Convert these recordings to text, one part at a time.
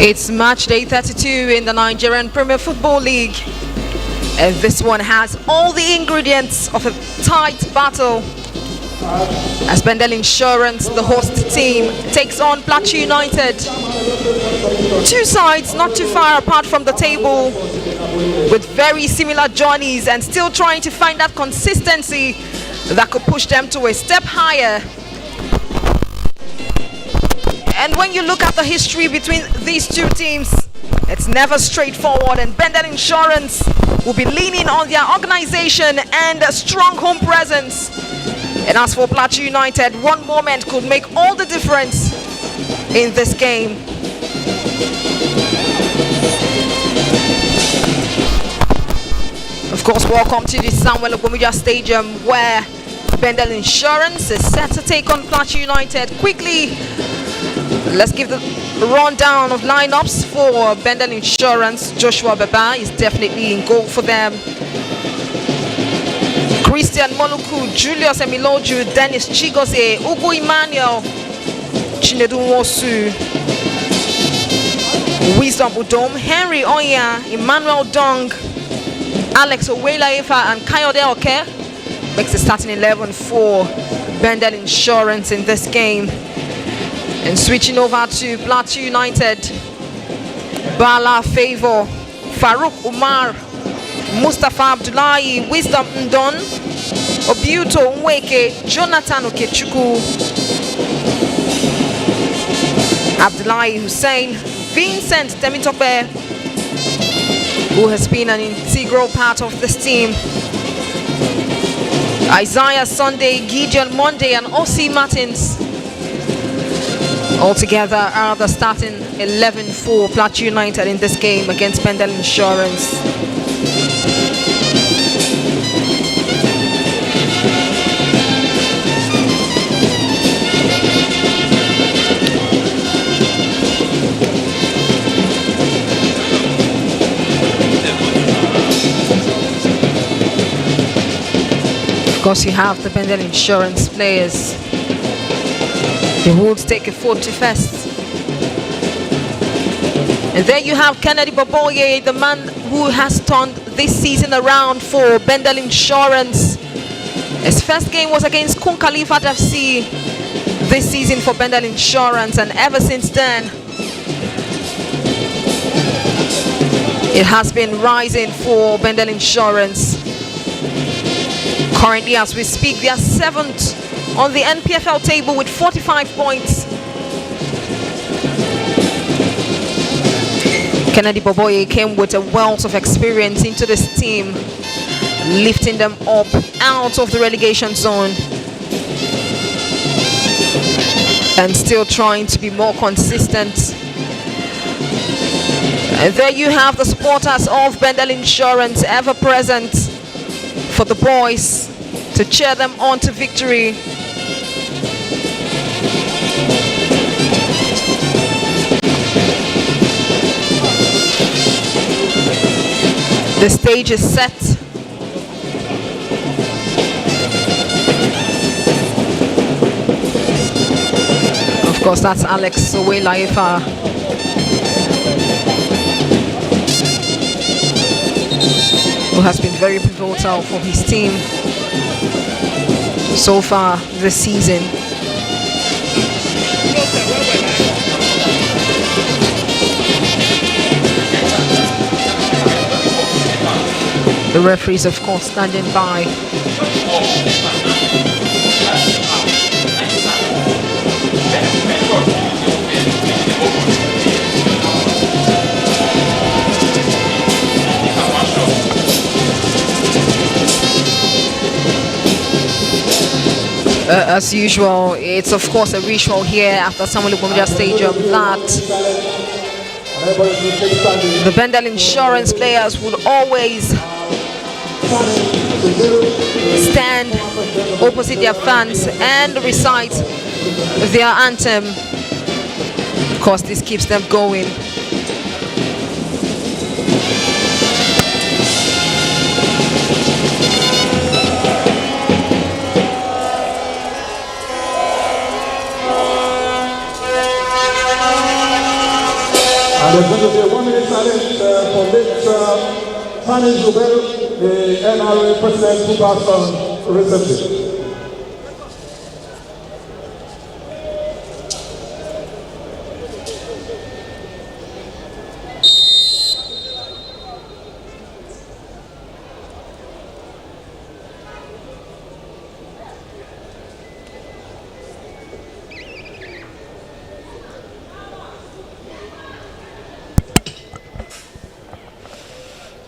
It's match day 32 in the Nigerian Premier Football League, and this one has all the ingredients of a tight battle as Bendel Insurance, the host team, takes on Plateau United. Two sides not too far apart from the table with very similar journeys and still trying to find that consistency that could push them to a step higher. And when you look at the history between these two teams, it's never straightforward, and Bendel Insurance will be leaning on their organization and a strong home presence. And as for Plateau United, one moment could make all the difference in this game. Of course, welcome to the Samuel Ogbomudia Stadium, where Bendel Insurance is set to take on Plateau United. Quickly, let's give the rundown of lineups for Bendel Insurance. Joshua Baba is definitely in goal for them. Christian Moluku, Julius Emiloju, Dennis Chigose, Ugo Emmanuel, Chinedu Wosu, Wisdom Udom, Henry Onya, Emmanuel Dong, Alex Owelaifa, and Kayode Oke makes the starting 11 for Bendel Insurance in this game. And switching over to Plateau United, Bala Favor, Farouk Umar, Mustafa Abdullahi, Wisdom Ndon, Obiuto Nweke, Jonathan Okechukwu, Abdullahi Hussein, Vincent Temitope, who has been an integral part of this team, Isaiah Sunday, Gideon Monday, and Ossie Martins. Altogether are the starting 11 for Plateau United in this game against Bendel Insurance. Of course, you have the Bendel Insurance players. The Wolves take a 41st. And there you have Kennedy Boboye, the man who has turned this season around for Bendel Insurance. His first game was against Kun Khalifat FC this season for Bendel Insurance, and ever since then it has been rising for Bendel Insurance. Currently, as we speak, they are 7th on the NPFL table with 45 points. Kennedy Boboye came with a wealth of experience into this team, lifting them up out of the relegation zone and still trying to be more consistent. And there you have the supporters of Bendel Insurance, ever present for the boys to cheer them on to victory. The stage is set. Of course, that's Alex Owelaifa, who has been very pivotal for his team so far this season. The referees, of course, standing by. As usual, it's of course a ritual here after Samuel Ogbomudia Stadium that the Bendel Insurance players would always stand opposite their fans and recite their anthem. Of course, this keeps them going. There's going to be a 1 minute silence for late Hani Zubair, the NRA President, who passed on recently.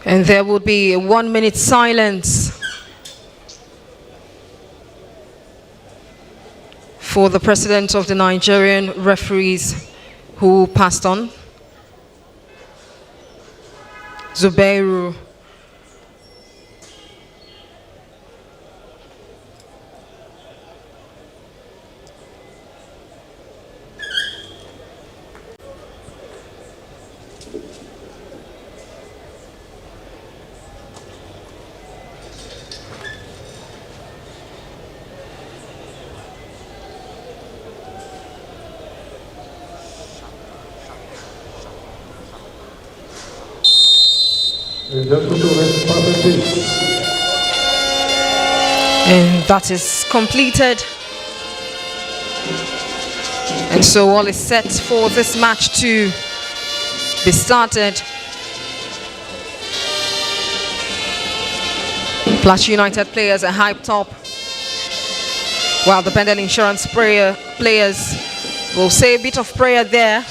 And there will be a 1 minute silence for the president of the Nigerian referees who passed on, Zubairu. And that is completed. And so all is set for this match to be started. Plateau United players are hyped up, while the Bendel Insurance players will say a bit of prayer there.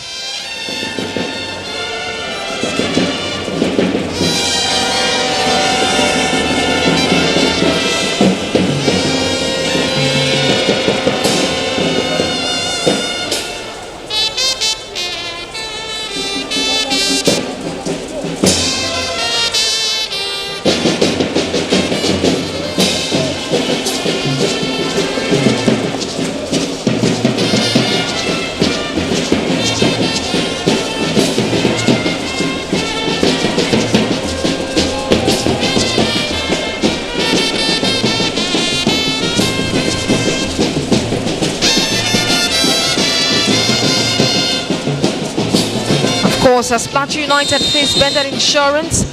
As Plateau United face Bendel Insurance,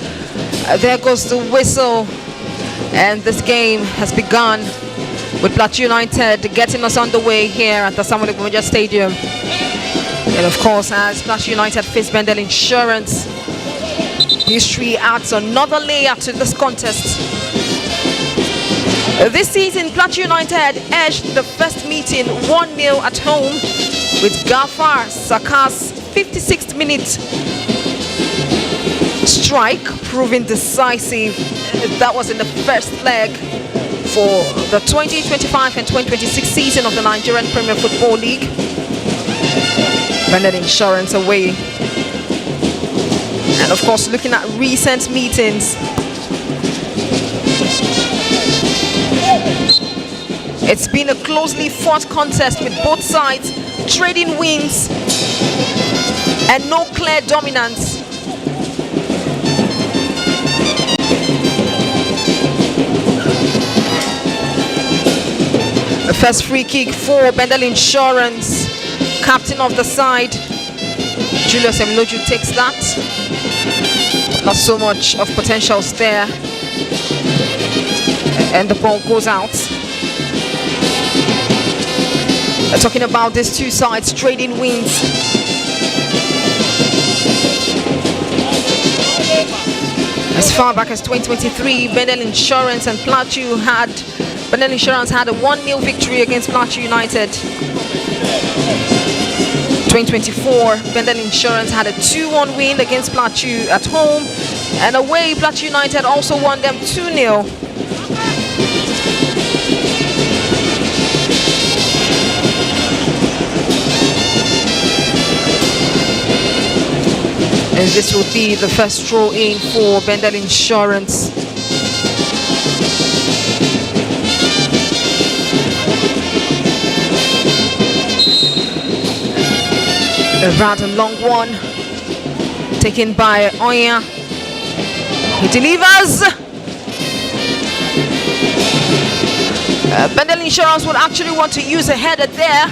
there goes the whistle, and this game has begun with Plateau United getting us underway here at the Samuel Igbomeja Stadium. And of course, as Plateau United face Bendel Insurance, history adds another layer to this contest. This season, Plateau United edged the first meeting 1-0 at home, with Gafar Saka's 56th minute strike proving decisive. That was in the first leg for the 2025 and 2026 season of the Nigerian Premier Football League. Bendel Insurance away. And of course, looking at recent meetings, it's been a closely fought contest with both sides trading wins and no clear dominance. The first free kick for Bendel Insurance. Captain of the side, Julius Emloju, takes that. Not so much of potentials there. And the ball goes out. Talking about these two sides trading wins. As far back as 2023, Bendel Insurance and Plateau Bendel Insurance had a 1-0 victory against Plateau United. 2024, Bendel Insurance had a 2-1 win against Plateau at home, and away Plateau United also won them 2-0. And this will be the first throw in for Bendel Insurance. A rather long one taken by Oya. He delivers. Bendel Insurance would actually want to use a header there,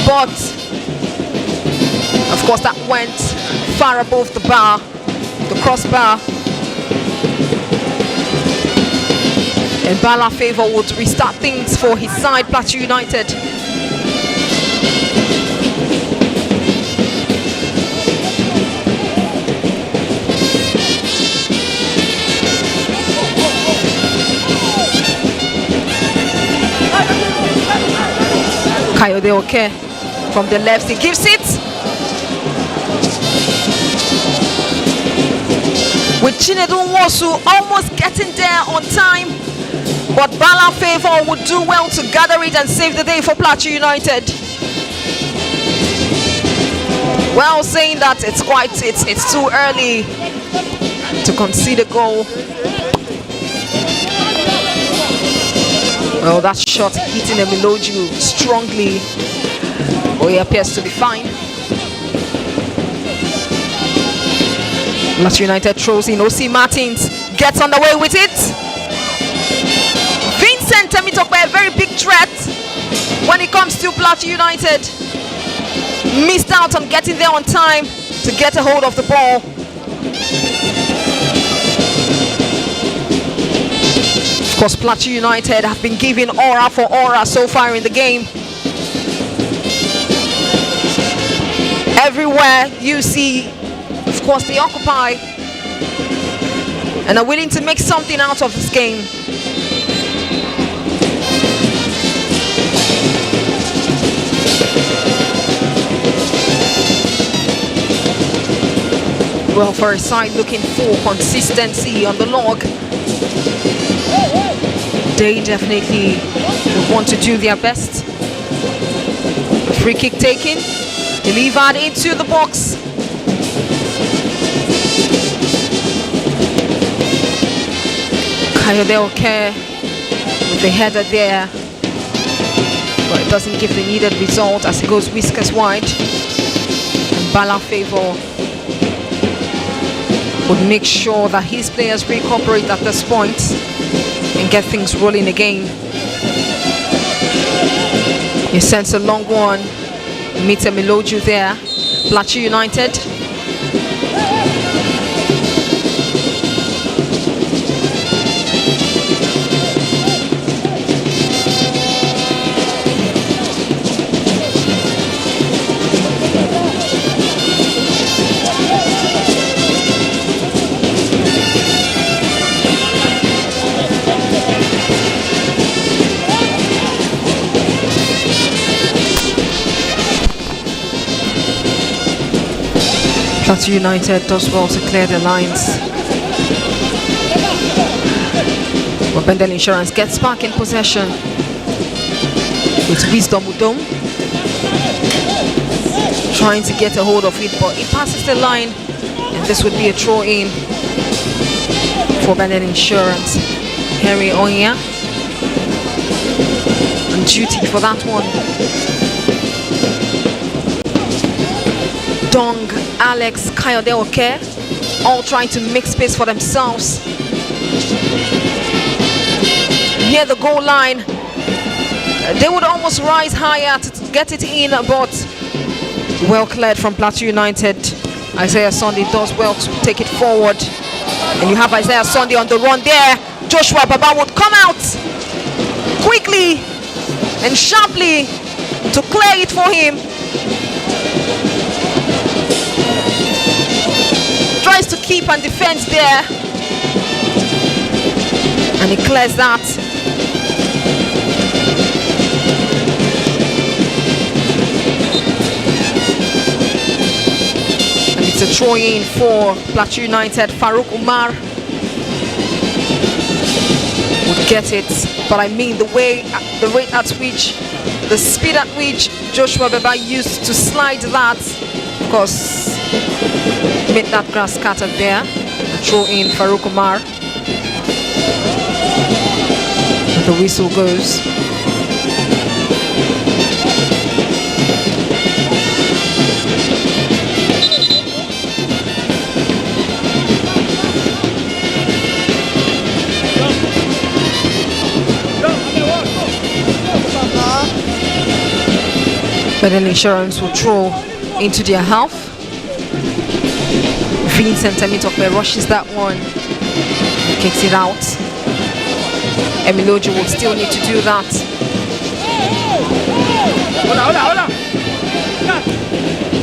but of Of course, that went far above the bar, the crossbar. And Bala Favor would restart things for his side, Plateau United. Kayode Oke from the left, he gives it. With Chinedu Nwosu almost getting there on time, but Bala Favor would do well to gather it and save the day for Plateau United. Well, saying that it's too early to concede a goal. Well, that shot hitting Emiloju strongly, but he appears to be fine. Plateau United throws in. O.C. Martins gets on the way with it. Vincent Temitokwe, a very big threat when it comes to Plateau United. Missed out on getting there on time to get a hold of the ball. Of course, Plateau United have been giving aura for aura so far in the game. Everywhere you see, of course, they occupy and are willing to make something out of this game. Well, for a side looking for consistency on the log, they definitely would want to do their best. Free kick taken, delivered into the box. Kayode Oke with the header there, but it doesn't give the needed result as it goes whiskers wide. And Bala Favor would make sure that his players recuperate at this point and get things rolling again. He sends a long one, meets Emiloju there. Plateau United. Plateau United does well to clear the lines. But Bendel Insurance gets back in possession with Wisdom Udom, trying to get a hold of it, but it passes the line, and this would be a throw in for Bendel Insurance. Henry Onya on duty for that one. Dong, Alex, Kayode Oke, all trying to make space for themselves near the goal line. They would almost rise higher to get it in, but well cleared from Plateau United. Isaiah Sunday does well to take it forward, and you have Isaiah Sunday on the run there. Joshua Baba would come out quickly and sharply to clear it for him. Tries to keep and defend there, and he clears that. And it's a throw in for Plateau United. Farouk Umar would get it, but I mean the rate at which, the speed at which Joshua Baba used to slide that, of course, made that grass scattered there. Throw in Farouk Umar. The whistle goes. Bendel Insurance will throw into their half. Vincent Temitope rushes that one, kicks it out. Emiloju will still need to do that.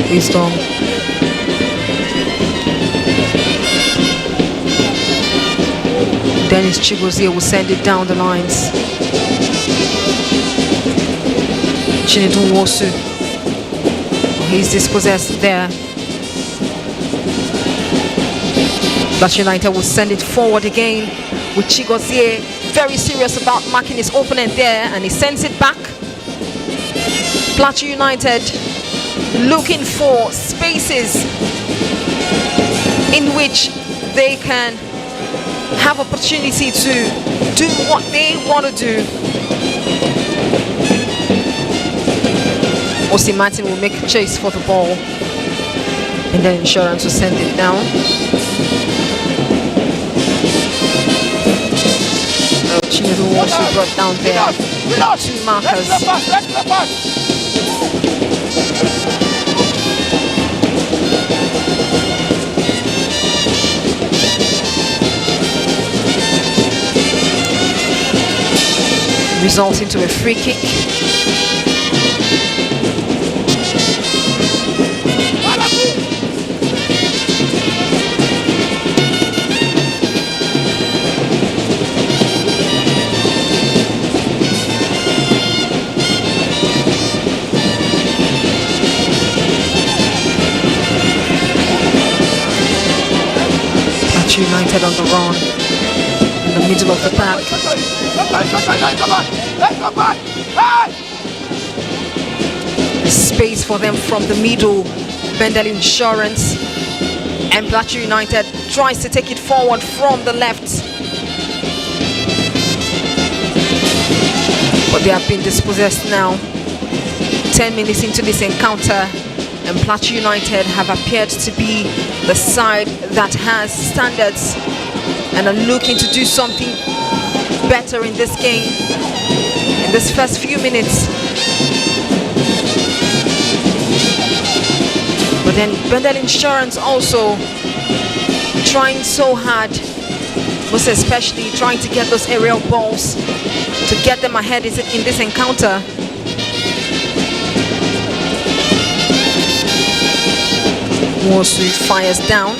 Wisdom. Dennis Chigozie will send it down the lines. Chinedu Wosu. He's dispossessed there. Plateau United will send it forward again with Chigozie very serious about marking his opponent there, and he sends it back. Plateau United looking for spaces in which they can have opportunity to do what they want to do. Osi Martin will make a chase for the ball, and then Insurance will send it down. Chinedu also brought down there. Two markers. Results into a free kick. United on the run in the middle of the pack. Space for them from the middle. Bendel Insurance, and Plateau United tries to take it forward from the left, but they have been dispossessed now. 10 minutes into this encounter, and Plateau United have appeared to be the side that has standards and are looking to do something better in this game, in this first few minutes. But then Bendel Insurance also trying so hard, most especially trying to get those aerial balls to get them ahead in this encounter. Wosu fires down.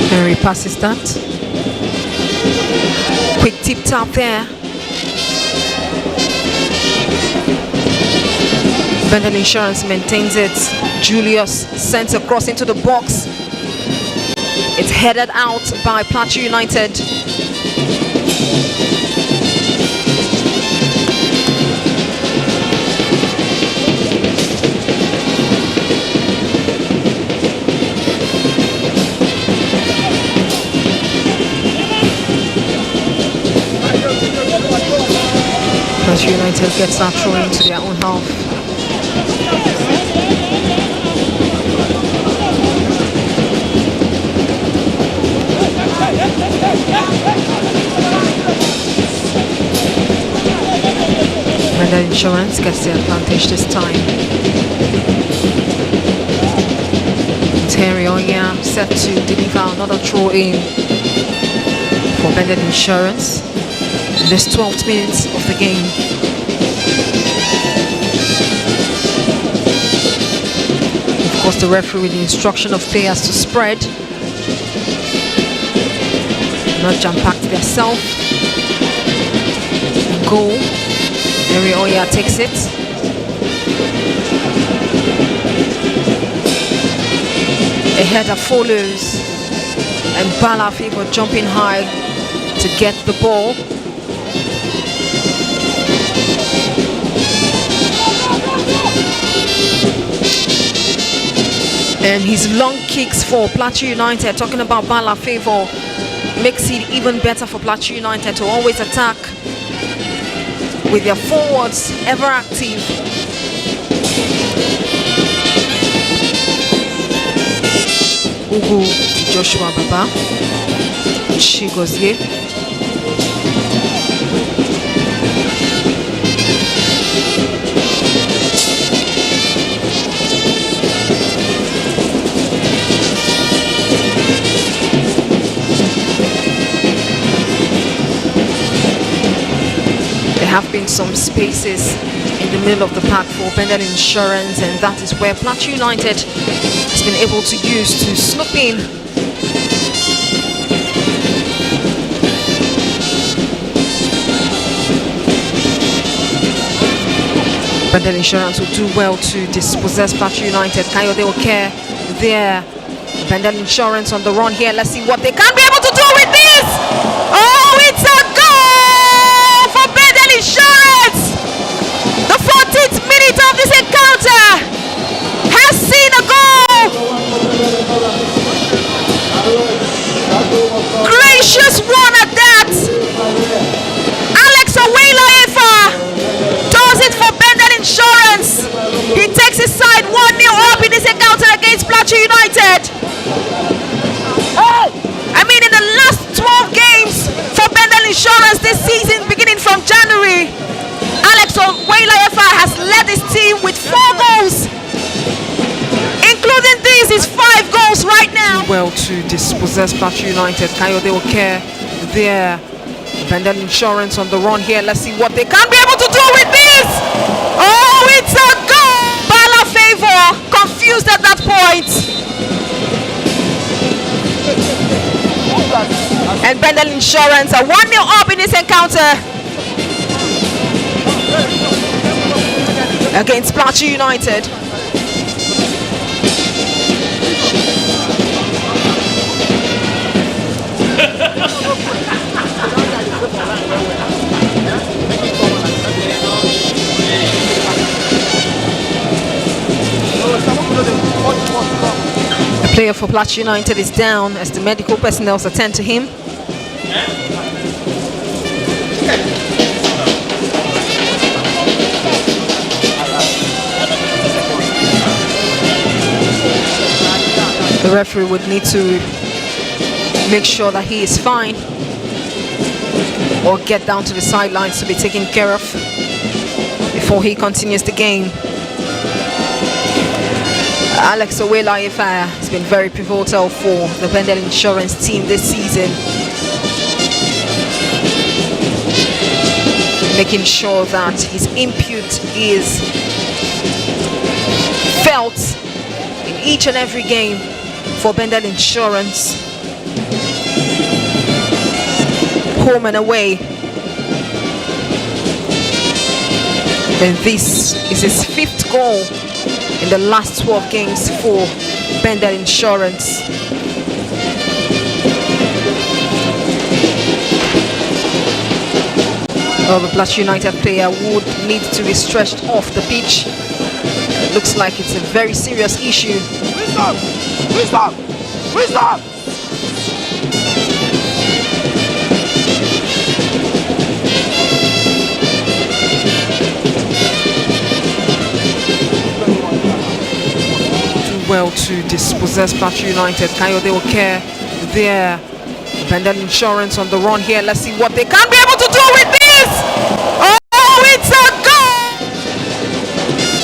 Henry passes that. Quick tip tap there. Bendel Insurance maintains it. Julius sends across into the box. It's headed out by Plateau United. Plateau United gets that throw into their own half. Bendel Insurance gets the advantage this time. Terry Onya set to deliver another throw in for Bendel Insurance in this 12th minute of the game. Of course, the referee with the instruction of players to spread, not jump back to themselves. Goal. Terry Onya takes it. A header follows, and Bala Favor jumping high to get the ball. And his long kicks for Plateau United, talking about Bala favor, makes it even better for Plateau United to always attack with their forwards ever active. Ugu Joshua Baba Chigozie. There have been some spaces in the middle of the park for Bendel Insurance, and that is where Plateau United has been able to use to snoop in. Bendel Insurance will do well to dispossess Plateau United. Kayode Oke there. Bendel Insurance on the run here. Let's see what they can be able to do with this. Oh, it's a goal for Bendel Insurance. The 14th minute of this encounter has seen a goal. Gracious one at that. Alex Oweilaefa does it for Bendel Insurance. He takes his side 1-0 up in this encounter against Plateau United. I mean, in the last 12 games for Bendel Insurance this season, beginning from January, Alex Oweilaefa has led his team with 4 goals, including these, his 5 goals right now. Well, to dispossess Plateau United. Kayode Oke there. Bendel Insurance on the run here. Let's see what they can be able to do with this. Oh, it's a goal. Bala favor confused at that point. And Bendel Insurance are 1-0 up in this encounter against Plateau United. The player for Plateau United is down as the medical personnel attend to him. The referee would need to make sure that he is fine or get down to the sidelines to be taken care of before he continues the game. Alex Oweilaefa has been very pivotal for the Bendel Insurance team this season, making sure that his input is felt in each and every game for Bendel Insurance, home and away. And this is his 5th goal in the last 12 games for Bendel Insurance. Well, the Plateau United player would need to be stretched off the pitch. It looks like it's a very serious issue. Wisdom! Wisdom! Wisdom! Well, to dispossess Plateau United. Kayode Oke there. Bendel Insurance on the run here. Let's see what they can be able to do with this. Oh, it's a goal.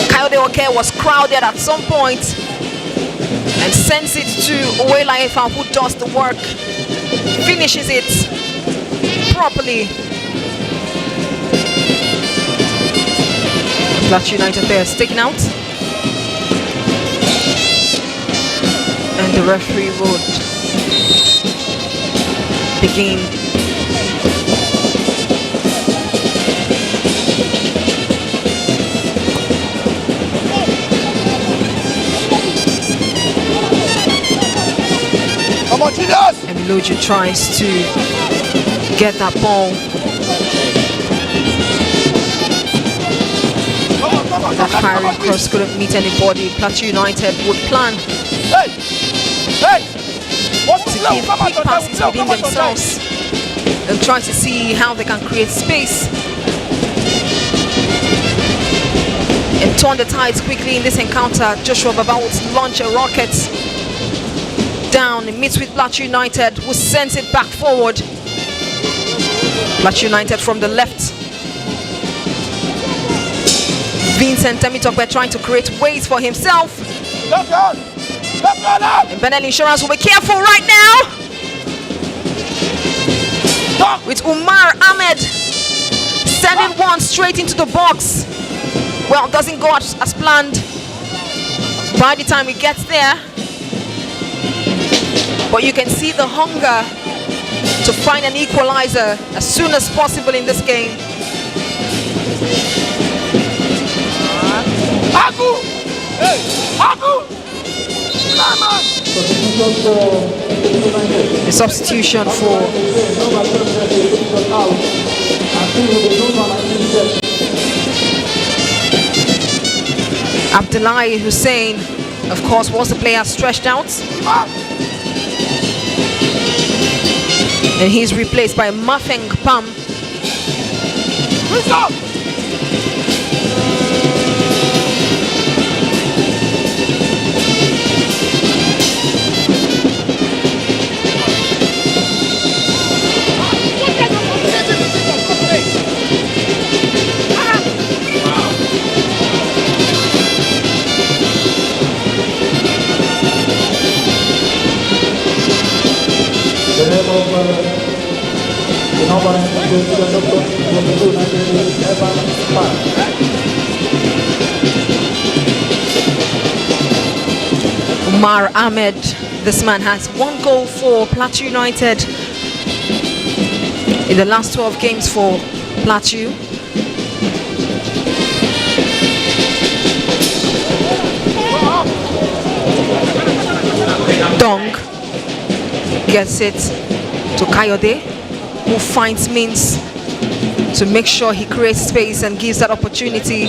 Kayode Oke was crowded at some point and sends it to Oweilaefa, who does the work, finishes it properly. Plateau United player is taken out. And the referee would begin Come on, Jesus! and Loju tries to get that ball. That firing cross couldn't meet anybody. Plateau United would plan Hey! Hey! What's to slow? give Come on, quick passes slow, within come on, themselves and try to see how they can create space and turn the tides quickly in this encounter. Joshua Baba would launch a rocket down. It meets with Plateau United, who sends it back forward. Plateau United from the left. Vincent Temitope trying to create ways for himself. Left on! Left on up! And Bendel Insurance will be careful right now. Stop! With Umar Ahmed sending one straight into the box. Well, doesn't go as planned. By the time he gets there, but you can see the hunger to find an equalizer as soon as possible in this game. Aku! Hey! Aku! Come on! The substitution for Abdullahi Hussein, of course, was the player stretched out. And he's replaced by Mafeng Pam. Stop! Umar Ahmed, this man has 1 goal for Plateau United in the last 12 games for Plateau. Dong gets it to Kayode, who finds means to make sure he creates space and gives that opportunity.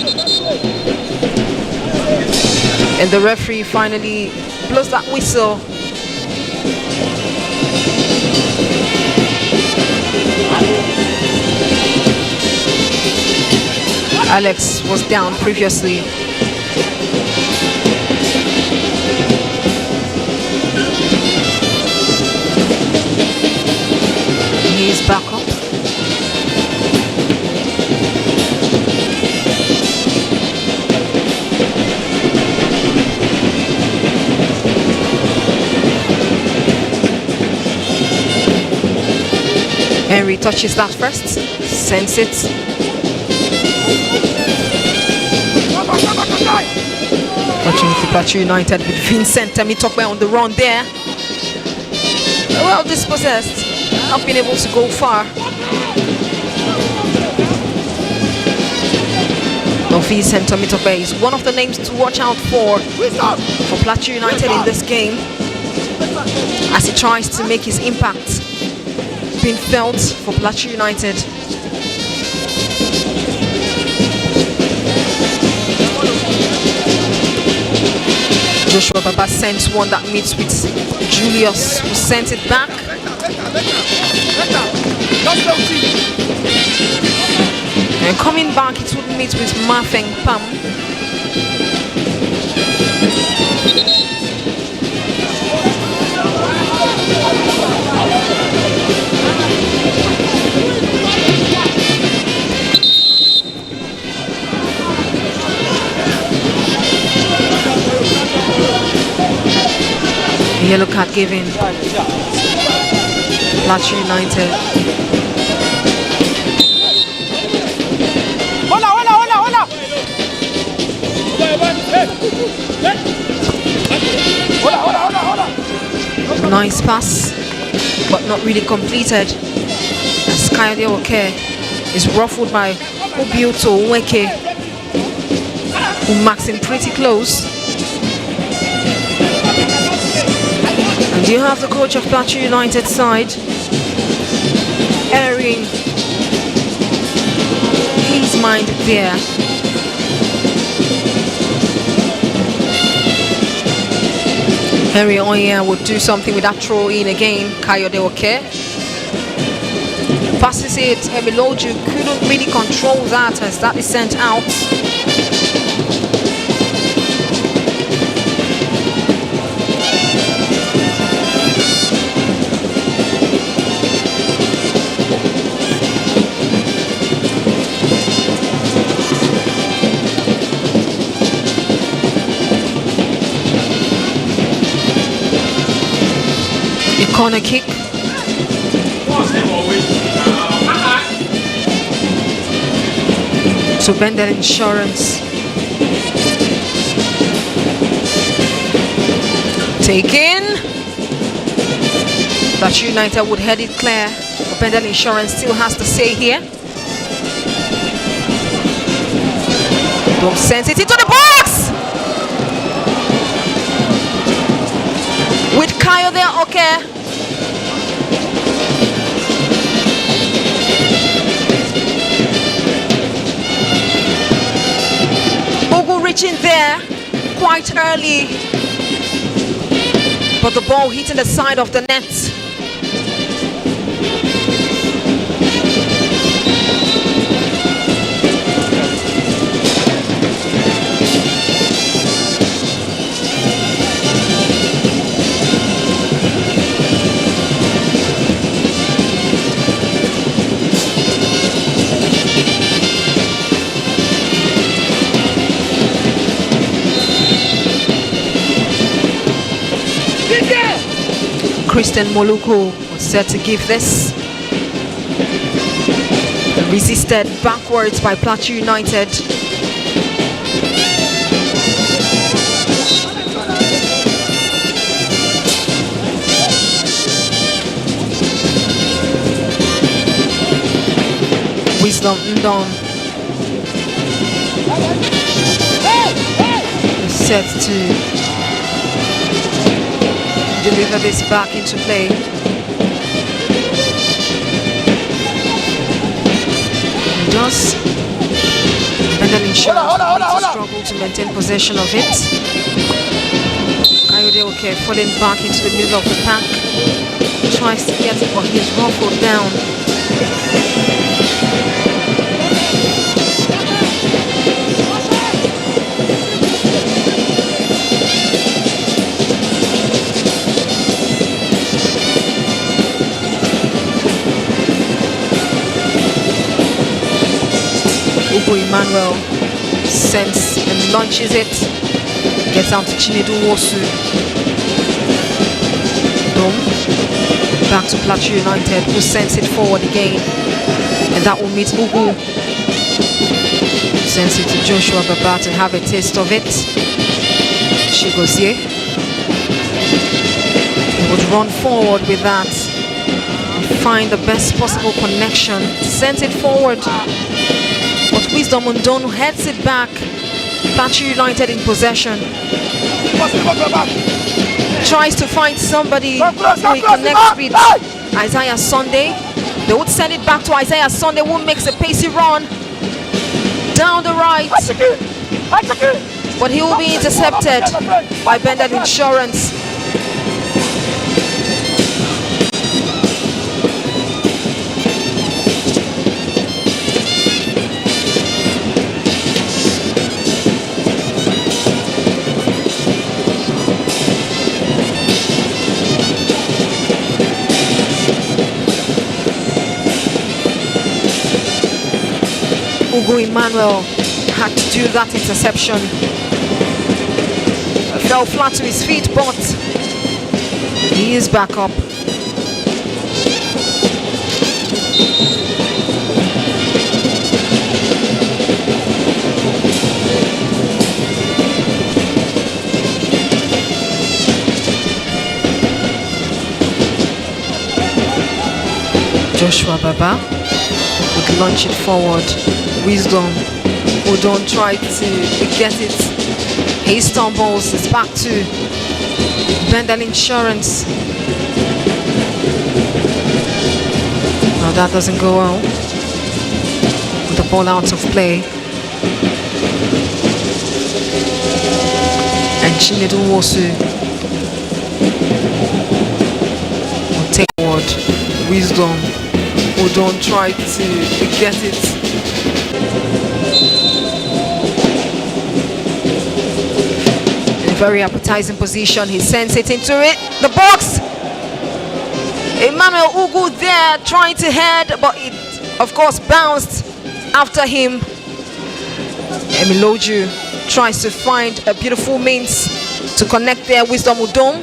And the referee finally blows that whistle. Alex was down previously. He's back up. Henry touches that first, sends it. Opportunity Plateau United with Vincent Temitope on the run there. Well dispossessed, not been able to go far. Now Vincent Temitope is one of the names to watch out for Plateau United in this game, as he tries to make his impact being felt for Plateau United. Joshua Baba sends one that meets with Julius, who sends it back. And coming back, it would meet with Mafeng Pam. Yellow card given. Plateau United. Nice pass, but not really completed. As Kayode Oke is ruffled by Obioto Nweke, who marks him pretty close. And you have the coach of Plateau United side airing his mind there. Henry Onya would do something with that throw in again. Kayode Oke passes it. Emiloju couldn't really control that as that is sent out. Corner kick. So Bendel Insurance taken. That United would head it clear. But Bendel Insurance still has to say here. Don't send it into the box with Kayode Oke. Reaching there quite early, but the ball hitting the side of the net. Christian Moluko was set to give this. Resisted backwards by Plateau United. Wisdom Ndon set to deliver this back into play. Does Bendel Insurance struggle to maintain possession of it? Kayode Oke falling back into the middle of the pack. Tries to get it, but he's ruffled down. Emmanuel sends and launches it, gets out to Chinedu Wosu. Dom back to Plateau United, who sends it forward again, and that will meet Ugu. Sends it to Joshua Baba to have a taste of it. Chigozie. He would run forward with that and find the best possible connection. Sends it forward. But Wisdom Undonu heads it back. Plateau United in possession. Tries to find somebody who he connects with. Isaiah Sunday. They would send it back to Isaiah Sunday, who makes a pacey run down the right. But he will be intercepted by Bendel Insurance. Ugo Emmanuel had to do that interception. Fell flat to his feet, but he is back up. Joshua Baba would launch it forward. Wisdom who don't try to get it. He stumbles. It's back to Bendel Insurance. Now that doesn't go well. With the ball out of play. And Chinedu Wosu Wisdom who don't try to get it. In a very appetizing position, he sends it into the box. Emmanuel Ugu there trying to head, but it of course bounced after him. Emiloju tries to find a beautiful means to connect there. Wisdom Udom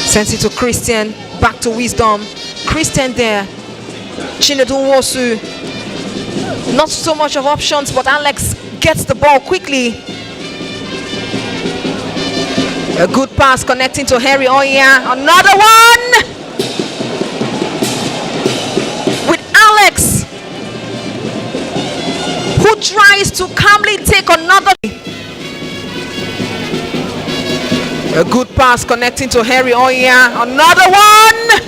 sends it to Christian, back to Wisdom. Christian there. Chinedu Wosu. Not so much of options, but Alex gets the ball quickly. A good pass connecting to Henry Oya. Another one! With Alex, who tries to calmly take another. A good pass connecting to Henry Oya. Another one!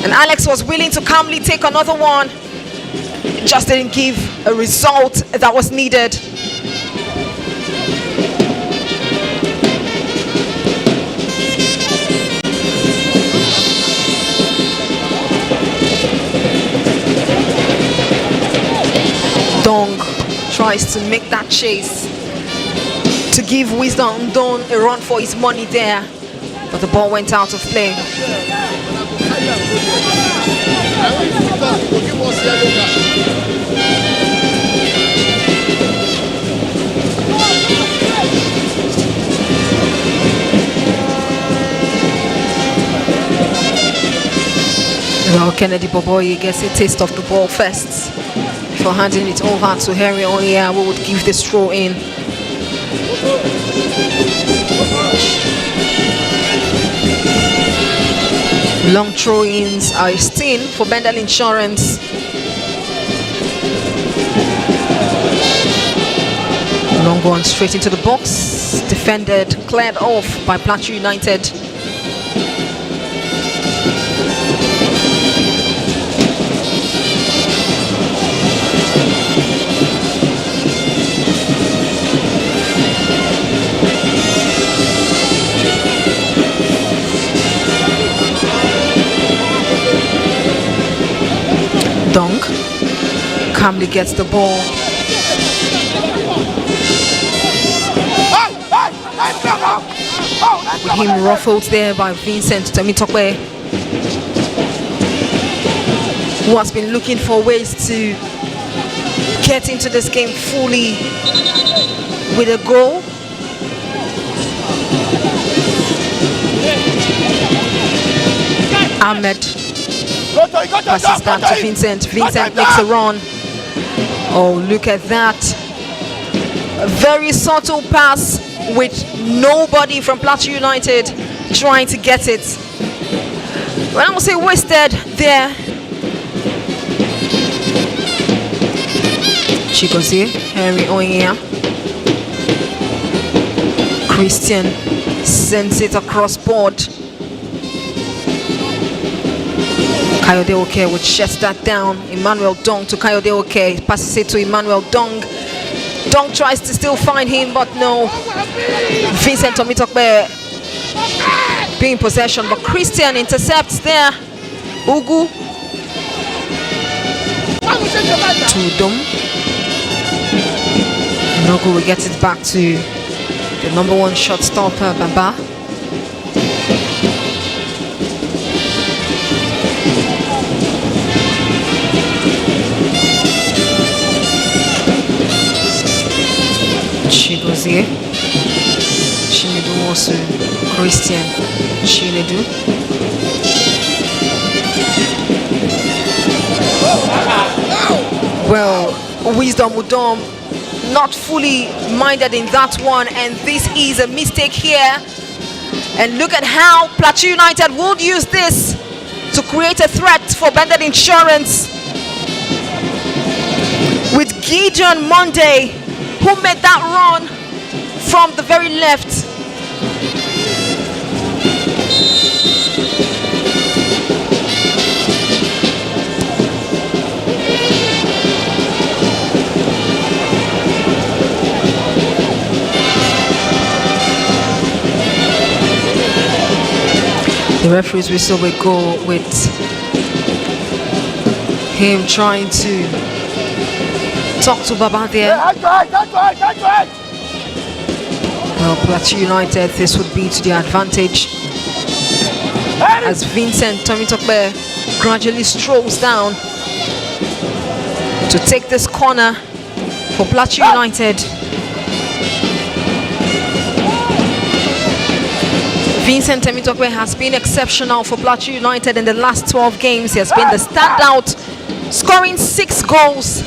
And Alex was willing to calmly take another one. It just didn't give a result that was needed. Dong tries to make that chase to give Wisdom Don a run for his money there, but the ball went out of play. Well, Kennedy Boboyi gets a taste of the ball first for handing it over to Henry Onya, who would give this throw in. Long throw-ins are a stain for Bendel Insurance. Long one straight into the box, defended, cleared off by Plateau United. Dong calmly gets the ball. With him ruffled there by Vincent Tomitokwe, who has been looking for ways to get into this game fully with a goal. Ahmed passes that to Vincent. Vincent makes a run. Oh, look at that. A very subtle pass with nobody from Plateau United trying to get it. Well, I would say wasted there. Chigozie, Henry Onya. Christian sends it across board. Kayode Oke would shut that down. Emmanuel Dong to Kayode Oke. Passes it to Emmanuel Dong. Dong tries to still find him, but no. Vincent Tomitokbe being in possession, but Christian intercepts there. Ugu to Dom. Nogu will get it back to the number one shot stopper, Baba. Chigozie, Chinedu also, Christian, Chinedu. Well, Wisdom Udom not fully minded in that one, and this is a mistake here. And look at how Plateau United would use this to create a threat for Bendel Insurance. With Gideon Monday, who made that run from the very left. referee's whistle will go with him trying to talk to Baba there. Well, Plateau United, this would be to their advantage as Vincent Tomitokbe gradually strolls down to take this corner for Plateau United. Vincent Tomitokbe has been exceptional for Plateau United in the last 12 games. He has been the standout, scoring 6 goals.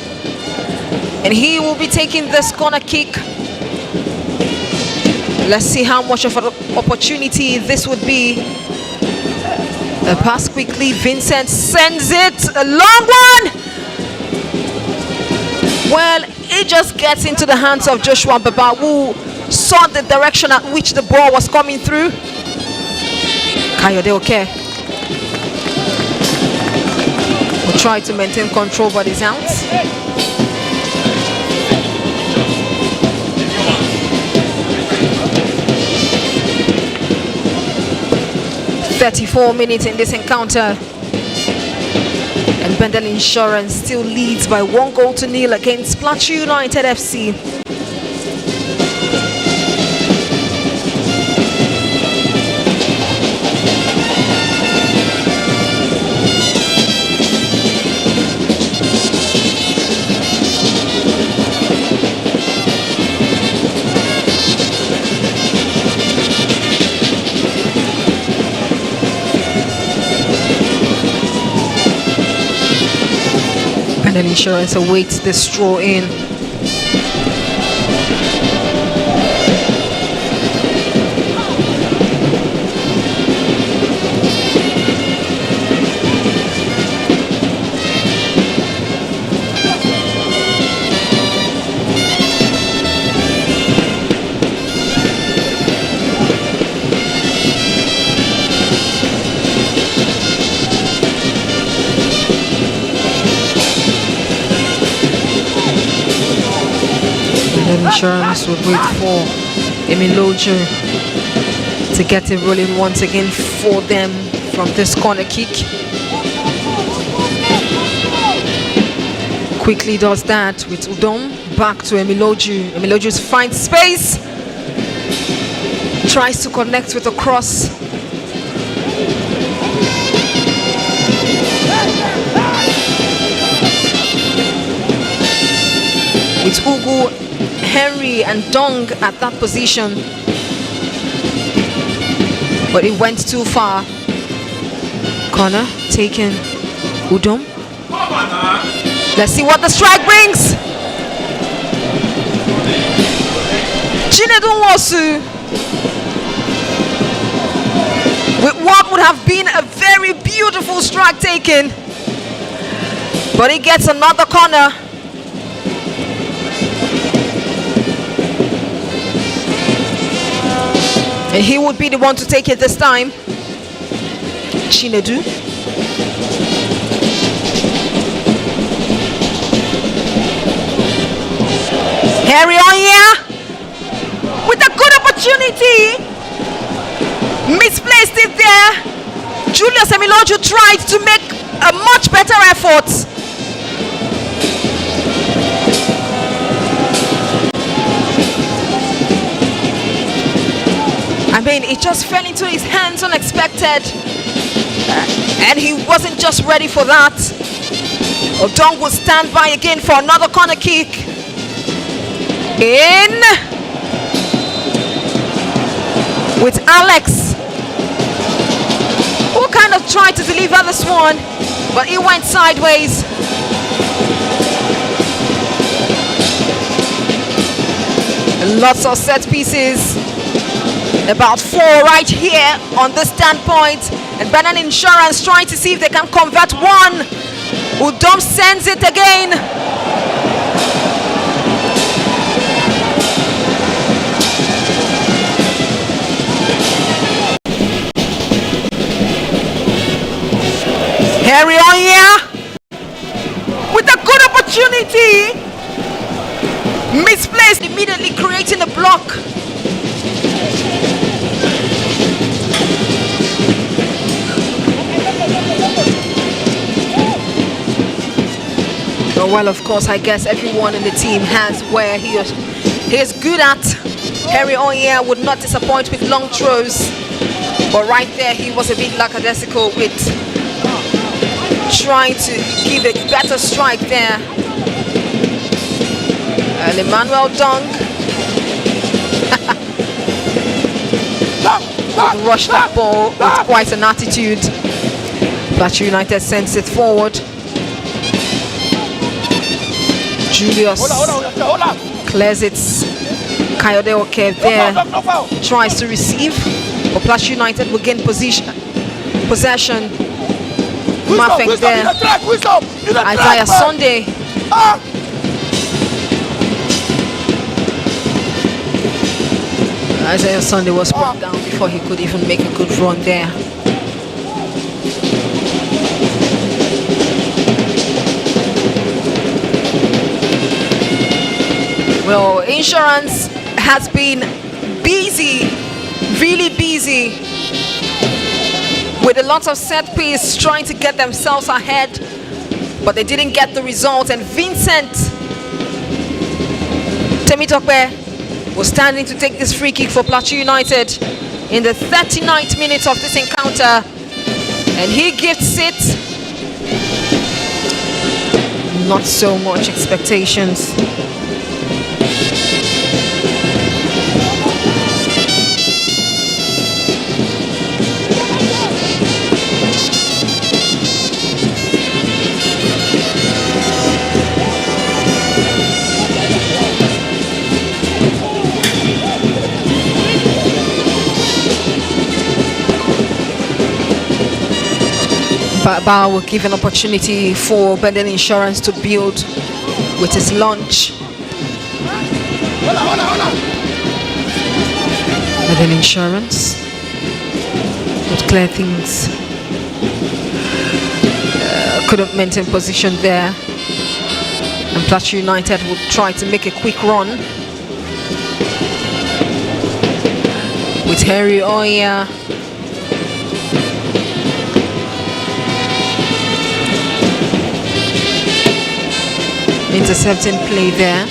And he will be taking this corner kick. Let's see how much of an opportunity this would be. A pass quickly, Vincent sends it, a long one! Well, it just gets into the hands of Joshua Baba, who saw the direction at which the ball was coming through. Kayode Oke will try to maintain control, but he's out. 34 minutes in this encounter, and Bendel Insurance still leads by 1-0 against Plateau United FC. Bendel Insurance awaits the straw in. Insurance would wait for Emiloju to get it rolling once again for them from this corner kick. Quickly does that with Udom. Back to Emiloju. Emiloju finds space. Tries to connect with a cross. With Ugu, Henry and Dong at that position, but it went too far. Corner taken. Udom. Let's see what the strike brings. Chinedu Nwosu with what would have been a very beautiful strike taken, but he gets another corner. And he would be the one to take it this time. Chinedu. Harry Onya with a good opportunity. Misplaced it there. Julius Emiloju tried to make a much better effort. I mean, it just fell into his hands unexpected, and he wasn't just ready for that. Odong will stand by again for another corner kick. In with Alex, who kind of tried to deliver this one, but it went sideways. Lots of set pieces. About 4 right here on this standpoint, and Bendel Insurance trying to see if they can convert one. Udom sends it again. Harry Onya with a good opportunity. Misplaced, immediately creating a block. Well, of course, I guess everyone in the team has where he is good at. Henry Onyea would not disappoint with long throws, but right there he was a bit lackadaisical with trying to give a better strike there. Emmanuel Dong rushed that ball with quite an attitude. Plateau United sends it forward. Julius clears it. Kayode Oke there tries to receive, but Plateau United will gain possession. Mafek there. Isaiah Sunday. Isaiah Sunday was brought down before he could even make a good run there. Well, Insurance has been busy, really busy, with a lot of set piece trying to get themselves ahead, but they didn't get the result. And Vincent Temitokpe was standing to take this free kick for Plateau United in the 39th minute of this encounter, and he gifts it. Not so much expectations. Bar will give an opportunity for Bendel Insurance to build with his launch. Bendel Insurance would clear things. Couldn't maintain position there. And Plateau United would try to make a quick run. With Henry Onyea. Intercepting play there.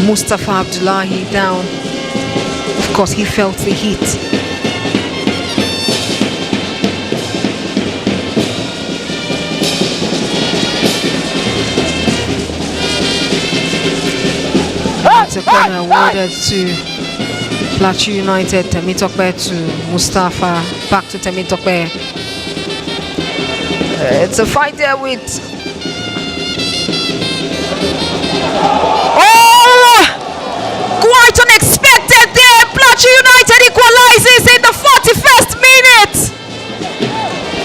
Mustafa Abdullahi down. Of course, he felt the heat. It's a corner awarded to Plateau United. Temitokpe to Mustafa. Back to Temitokpe. It's a fight there with... Oh! Quite unexpected there. Plateau United equalizes in the 41st minute.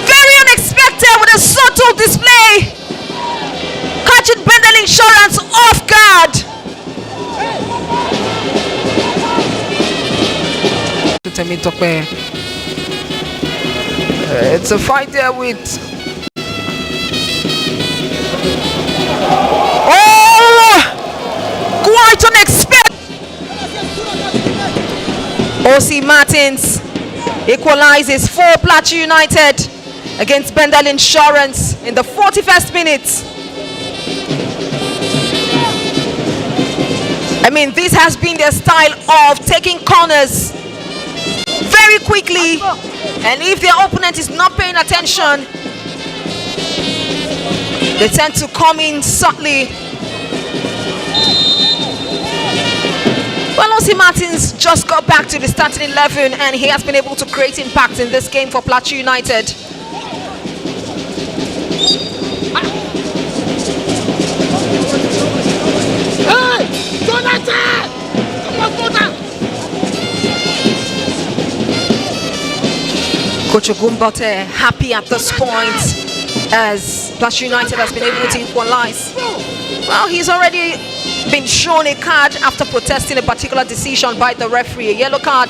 Very unexpected with a subtle display. Catching Bendel Insurance off guard. It's a fight there with... Quite unexpected. O.C. Martins equalizes for Plateau United against Bendel Insurance in the 41st minute. I mean, this has been their style of taking corners very quickly, and if their opponent is not paying attention, they tend to come in subtly. Well, O.C. Martins just got back to the starting 11 and he has been able to create impact in this game for Plateau United. Hey! Jonathan! Coach Ogumbote happy at this point as Plateau United has been able to equalize. Well, he's already been shown a card after protesting a particular decision by the referee, a yellow card.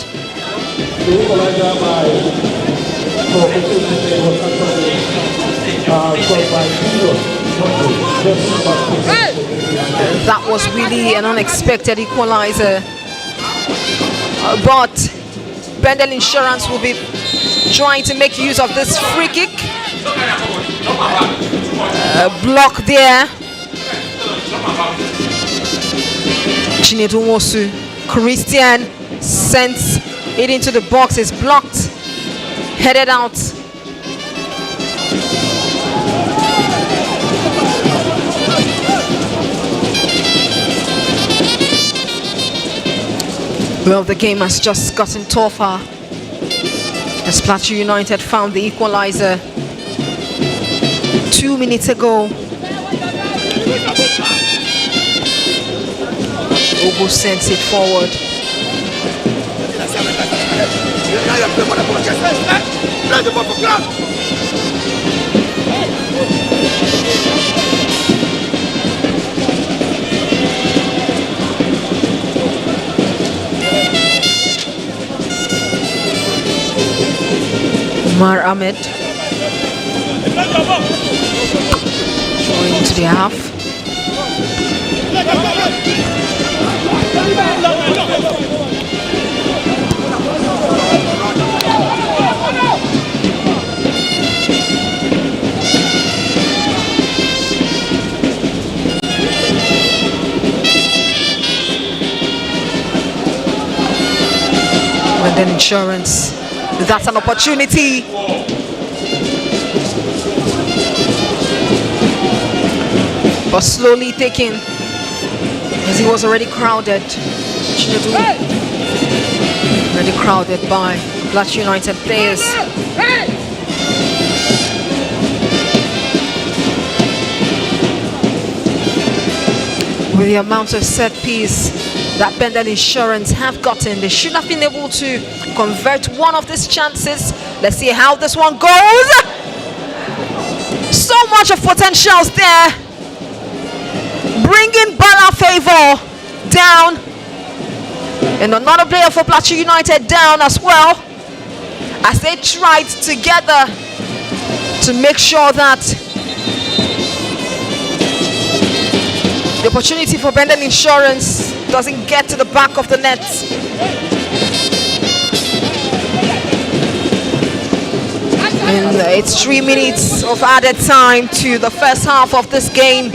That was really an unexpected equalizer. But Bendel Insurance will be trying to make use of this free kick. Block there. Chinedu Mosu. Christian sends it into the box. It's blocked. Headed out. Well, the game has just gotten tougher as Plateau United found the equalizer 2 minutes ago. Ogo sends it forward. Umar Ahmed going to the half. Bendel Insurance. That's an opportunity. But slowly taken as he was already crowded. Already crowded by Plateau United players. With the amount of set piece that Bendel Insurance have gotten, they should have been able to convert one of these chances. Let's see how this one goes. So much of potentials there. Bringing Bala Favor down. And another player for Plateau United down as well, as they tried together to make sure that the opportunity for Bendel Insurance doesn't get to the back of the net. And it's 3 minutes of added time to the first half of this game.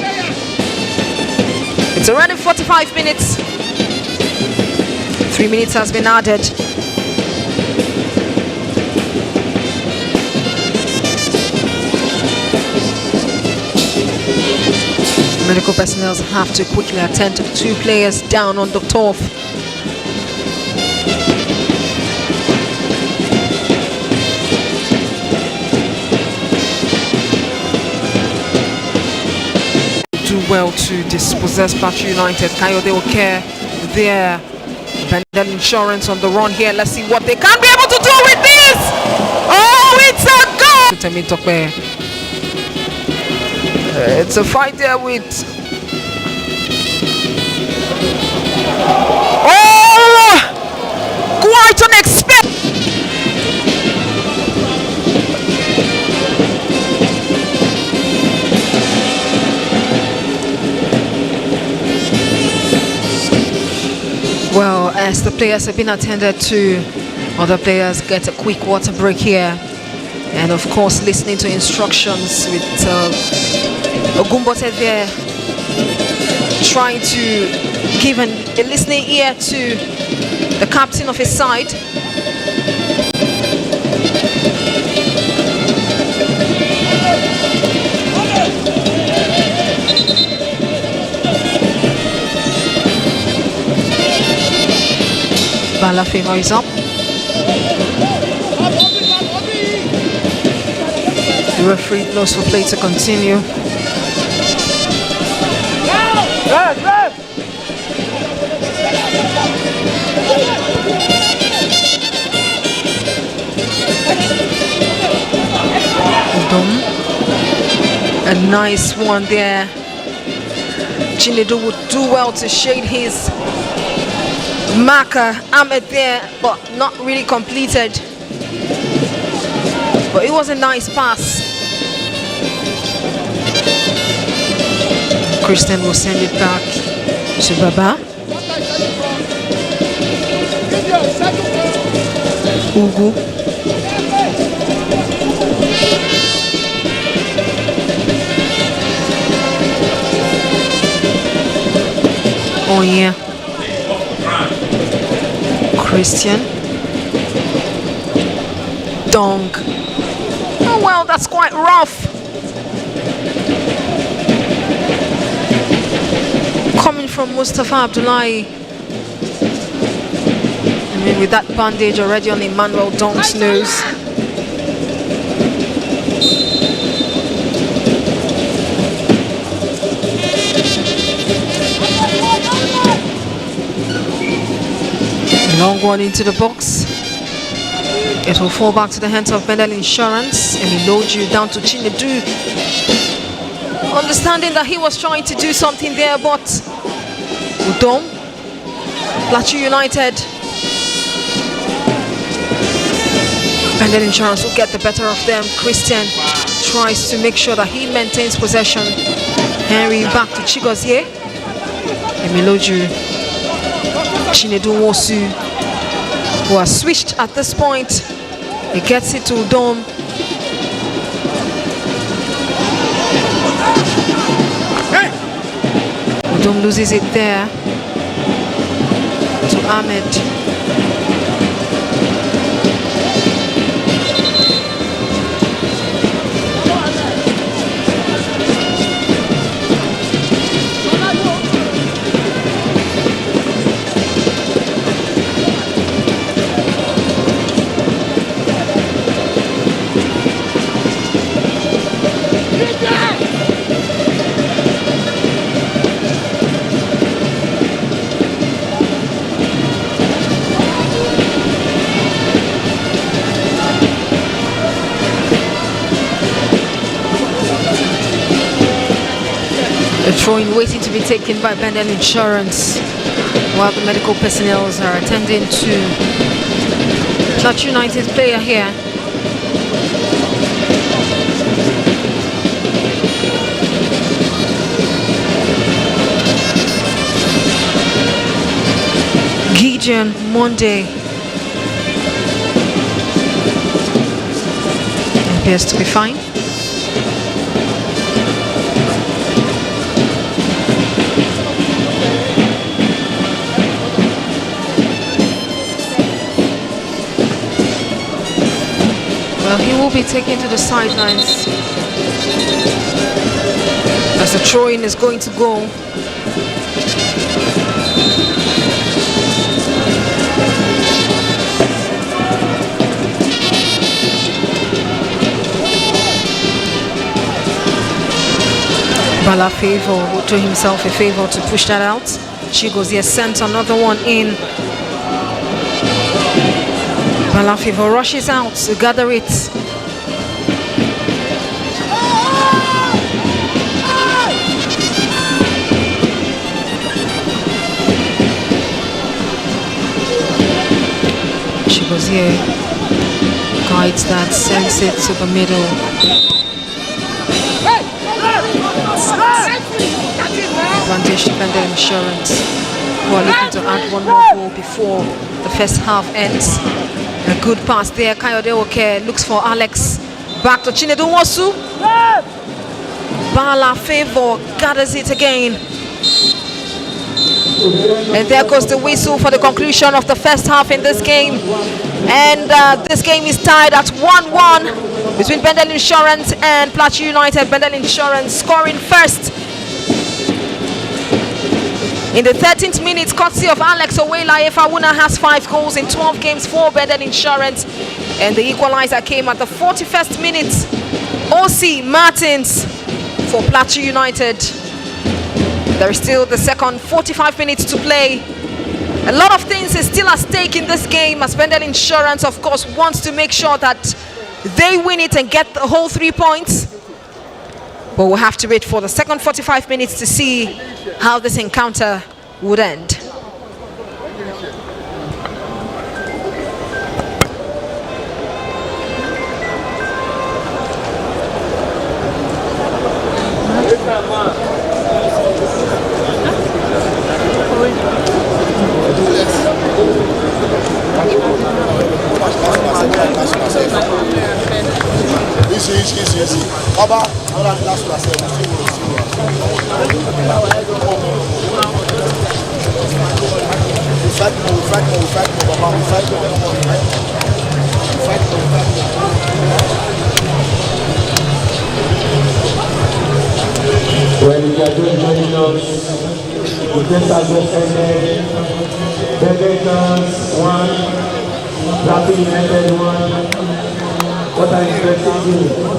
It's already 45 minutes. 3 minutes has been added. Medical personnel have to quickly attend to the two players down on the turf. Do well to dispossess Plateau United. Kayode Oke there. Bendel Insurance on the run here. Let's see what they can be able to do with this. Oh, it's a goal! It's a fight there with... Oh! Quite unexpected! Well, as the players have been attended to, other players get a quick water break here. And of course, listening to instructions with Ogumbote there, trying to give a listening ear to the captain of his side. Bala Favor is up. The referee blows for play to continue. A nice one there. Chinedu would do well to shade his marker Ahmed there, but not really completed. But it was a nice pass. Christian will send it back to Baba. Ugu. Oh yeah. Christian. Dong. Oh well, that's quite rough. Coming from Mustafa Abdullahi. I mean, with that bandage already on Emmanuel Dong's nose. Long one into the box. It will fall back to the hands of Bendel Insurance. And he loads you down to Chinedu. Understanding that he was trying to do something there, but Udom, Plateau United, Bendel Insurance will get the better of them. Christian tries to make sure that he maintains possession. Henry back to Chigozie. Emiloju, Chinedu Wosu, who are switched at this point. He gets it to Udom. Udom loses it there to Ahmed. A throw-in waiting to be taken by Bendel Insurance while the medical personnel are attending to Plateau United player here. Gideon Monday appears to be fine. Well, he will be taken to the sidelines as the throw-in is going to go. Bala Favor will do himself a favor to push that out. Chigozie sent another one in. Bala Favor rushes out to gather it. Chigozie guides that, sends it to the middle. Advantage to Bendel Insurance, who are looking to add one more goal before the first half ends. A good pass there. Kayode Oke looks for Alex. Back to Chinedu Nwosu. Bala Favor gathers it again. And there goes the whistle for the conclusion of the first half in this game. And this game is tied at 1-1 between Bendel Insurance and Plateau United. Bendel Insurance scoring first in the 13th minute, courtesy of Alex Owela. Efawuna has 5 goals in 12 games for Bendel Insurance. And the equalizer came at the 41st minute. O.C. Martins for Plateau United. There is still the second 45 minutes to play. A lot of things is still at stake in this game, as Bendel Insurance, of course, wants to make sure that they win it and get the whole 3 points. But we'll have to wait for the second 45 minutes to see how this encounter would end. When you are doing joining us, the test has just ended. Bendel 1, Plateau United 1. What are you expecting?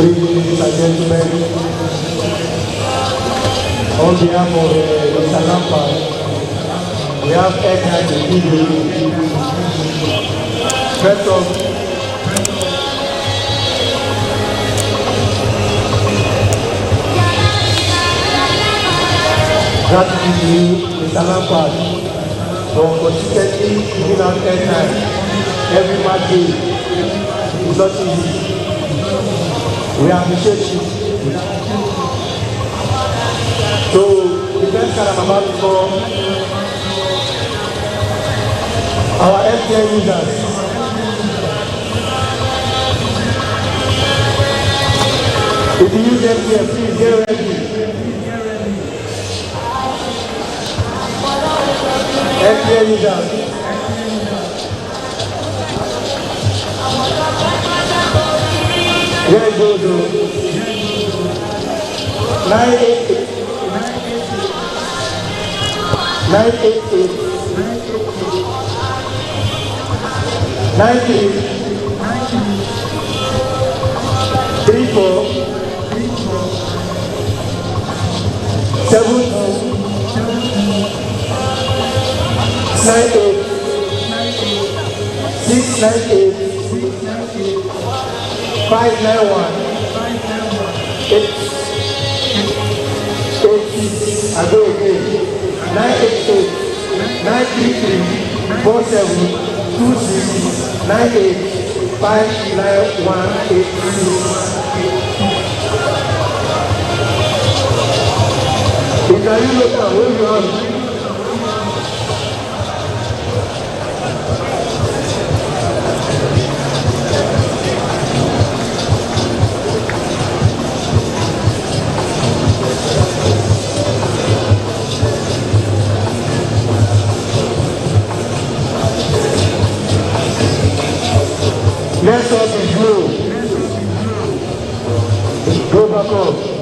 Good evening, ladies and gentlemen. On behalf of Mr. Lampard, we have airtime to give you. First off, gratitude to you, Mr. Lampard, for consistently giving out airtime every match day. It's not easy. We appreciate you. So, the first card I'm about to call, our FPL users. If you use FPL, please get ready. FPL users. Here it goes, 988 988 93 34 72 98 698 591 8 I go again 988 933 47 26 98 591 86. can you look at where you are? Let's all be slow. Go back up.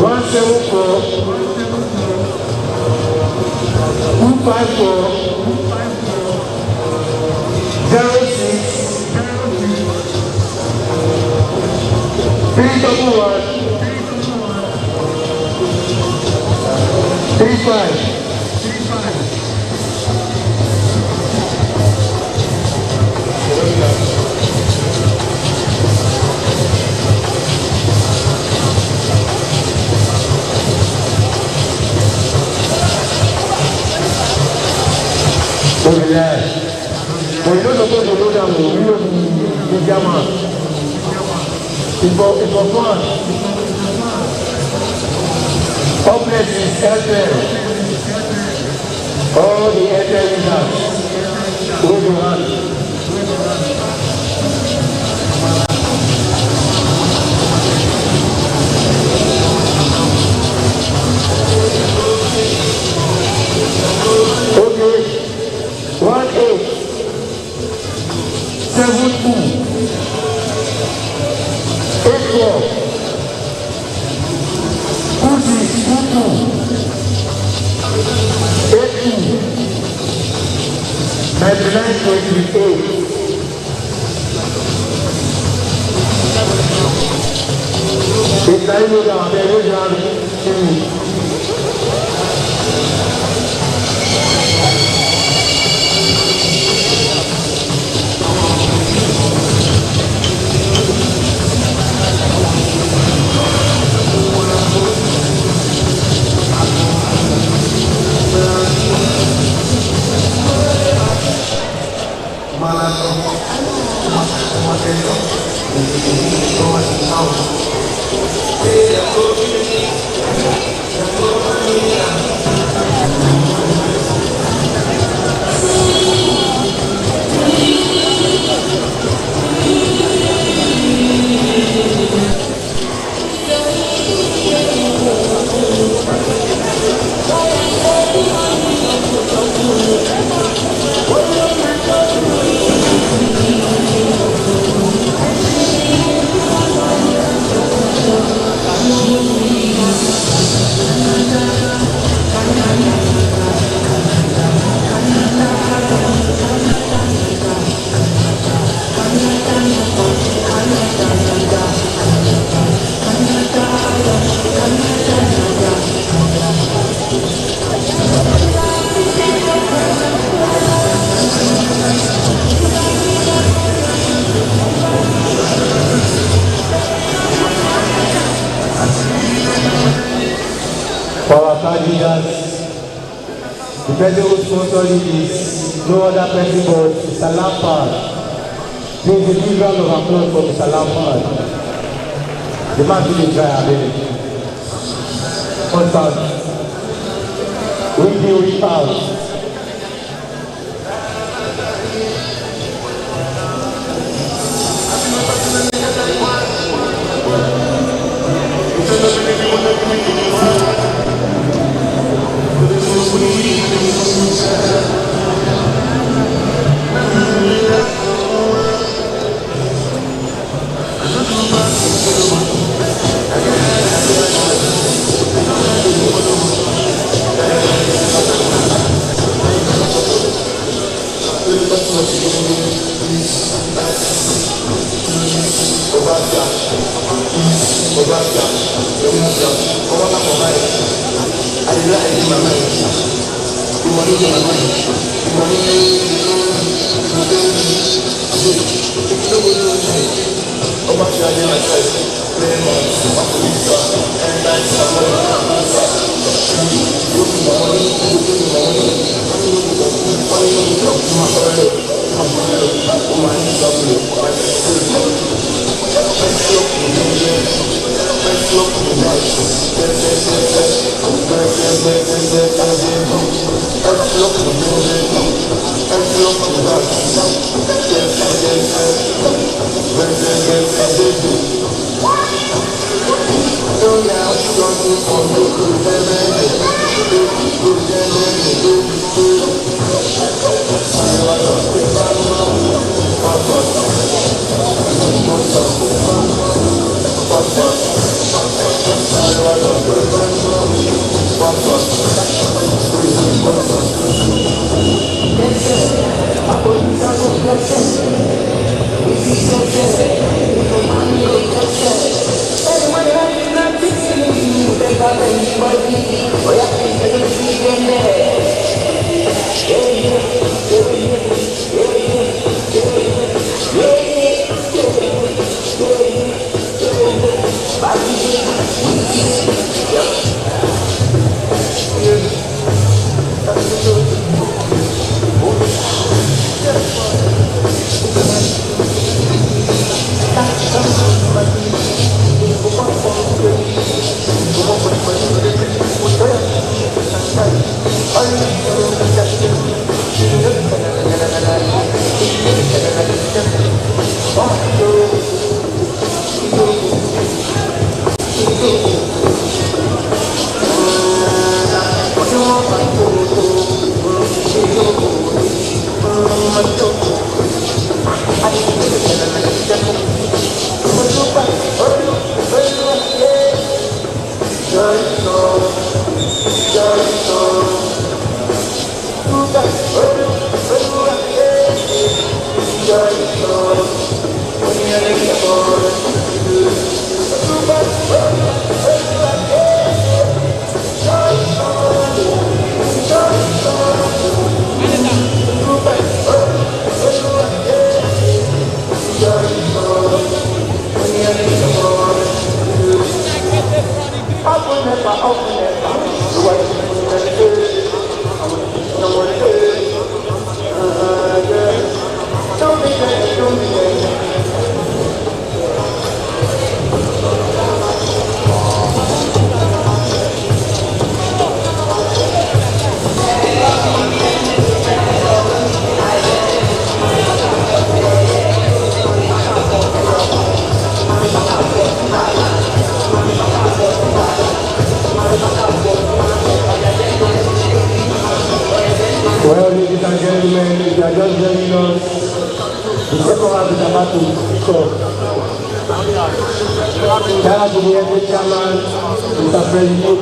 174 254 06 311 35. Relax. But you don't suppose to know that we don't be German. It's for fun. Complex is Airtel. All the Airtel users. Raise your hand. Okay. 18 72 84 26 18 99 28. It's time to go down. There is one. For our third leaders, the person who sponsored it is no other person but Mr. Lampard. Please, a big round of applause for Mr. Lampard. The man didn't try a minute. Constant. We deal with out. Well, ladies and gentlemen, if you are just joining us, the second half is about to kick off. Shout out to the NPFL chairman, Mr. President.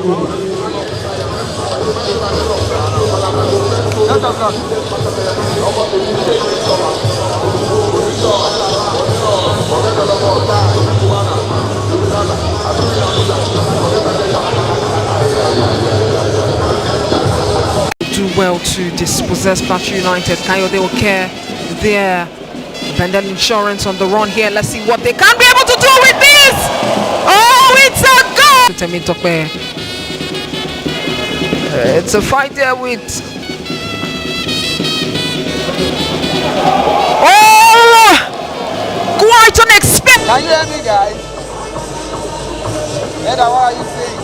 Do well to dispossess Plateau United. Kayode Oke there. Bendel Insurance on the run here. Let's see what they can be able to do with this. Oh, it's a goal! It's a fight there with. Oh, quite unexpected. Can you hear me, guys? Edda, what are you saying?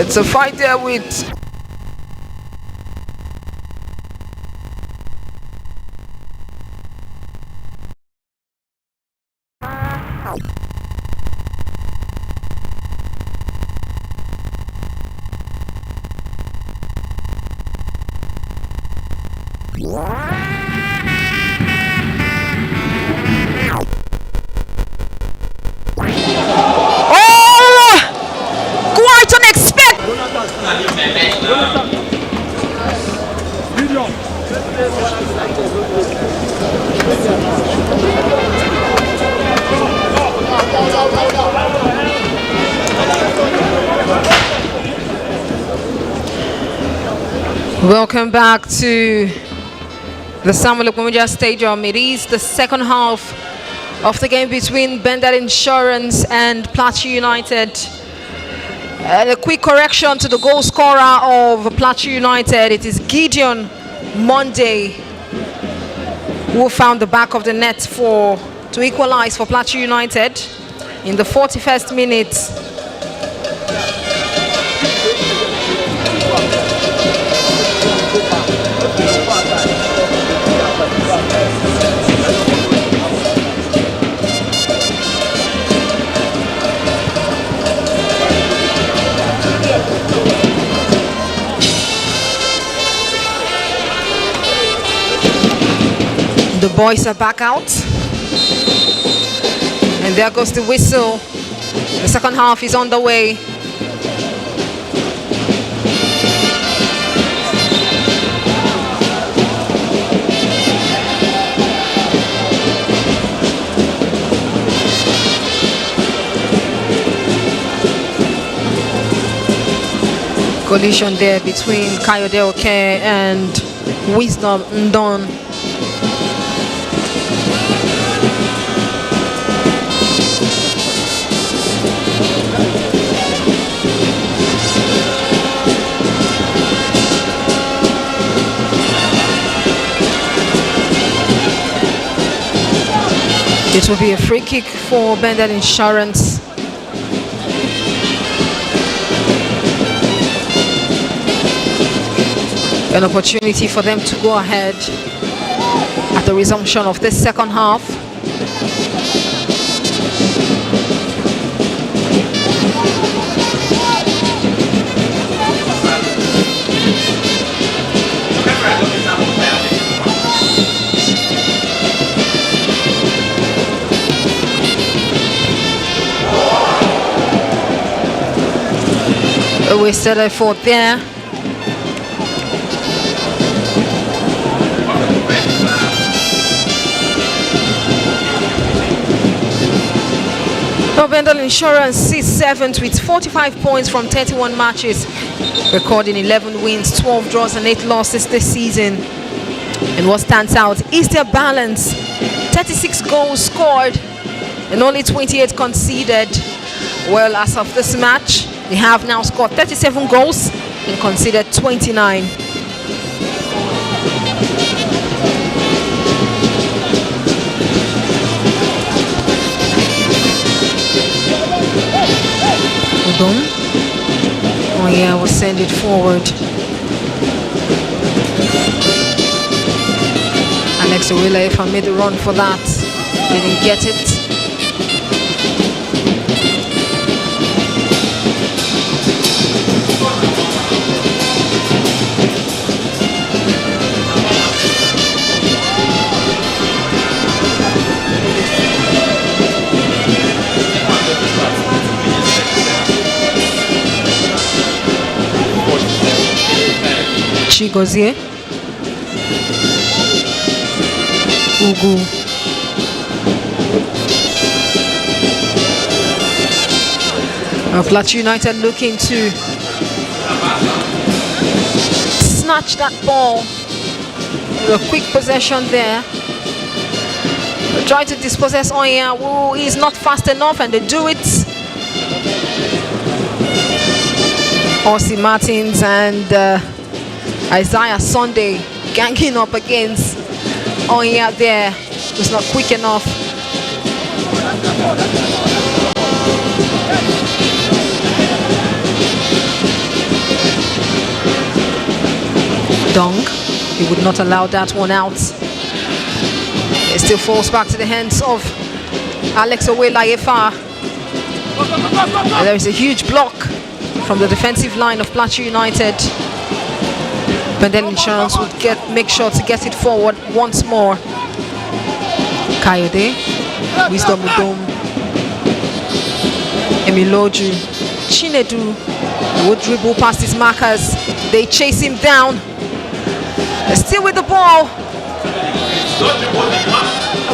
It's a fight there with. Welcome back to the Samuel Okpomojah Stadium. It is the second half of the game between Bendel Insurance and Plateau United. And a quick correction to the goal scorer of Plateau United. It is Gideon Monday who found the back of the net to equalize for Plateau United in the 41st minute. boys are back out. And there goes the whistle. The second half is on the way. Collision there between Kayode Oke and Wisdom Ndon. It will be a free kick for Bendel Insurance. An opportunity for them to go ahead at the resumption of this second half. A wasted effort there. Bendel Insurance sits 7th with 45 points from 31 matches, recording 11 wins, 12 draws and 8 losses this season. And what stands out is their balance. 36 goals scored and only 28 conceded. Well, as of this match, they have now scored 37 goals and conceded 29. Oh yeah, we'll send it forward. Alex Owila made the run for that. Didn't get it. Chigozie Ugu Plateau United looking to snatch that ball. A quick possession there. Try to dispossess Onya, who is not fast enough, and they do it. Ossie Martins and Isaiah Sunday ganging up against Onya there. It's not quick enough. Dong, he would not allow that one out. It still falls back to the hands of Alex Owila. There is a huge block from the defensive line of Plateau United. Bendel Insurance would make sure to get it forward once more. Kayode, Wisdom Udom, Emiloju, Chinedu would dribble past his markers. They chase him down. Still with the ball,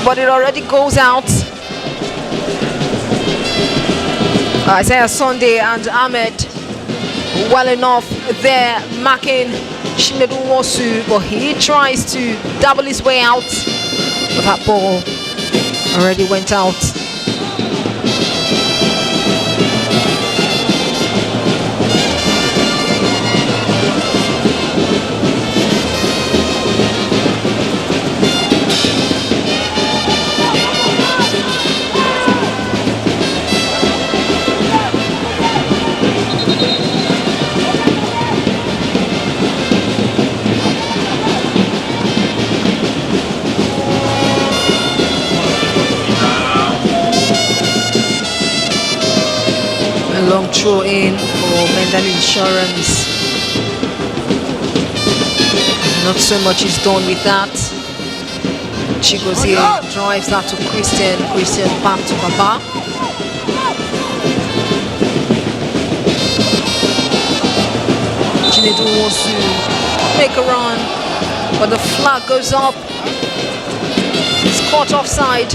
but it already goes out. Isaiah Sunday and Ahmed well enough there marking Shinedu Wosu, but he tries to double his way out, but that ball already went out. Long throw in for Bendel Insurance. Not so much is done with that. Chigozie drives that to Christian. Christian back to Baba. Chinedu wants to make a run, but the flag goes up. It's caught offside.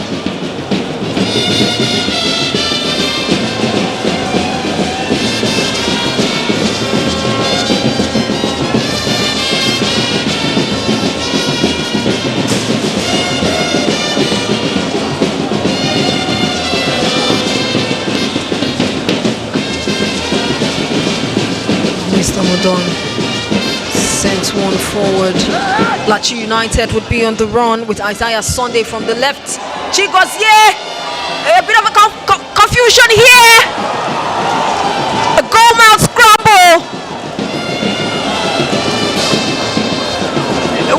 Mr. Modon sends one forward. Plateau United would be on the run with Isaiah Sunday from the left. Chigozie, a bit of a confusion here. A goal mouth scramble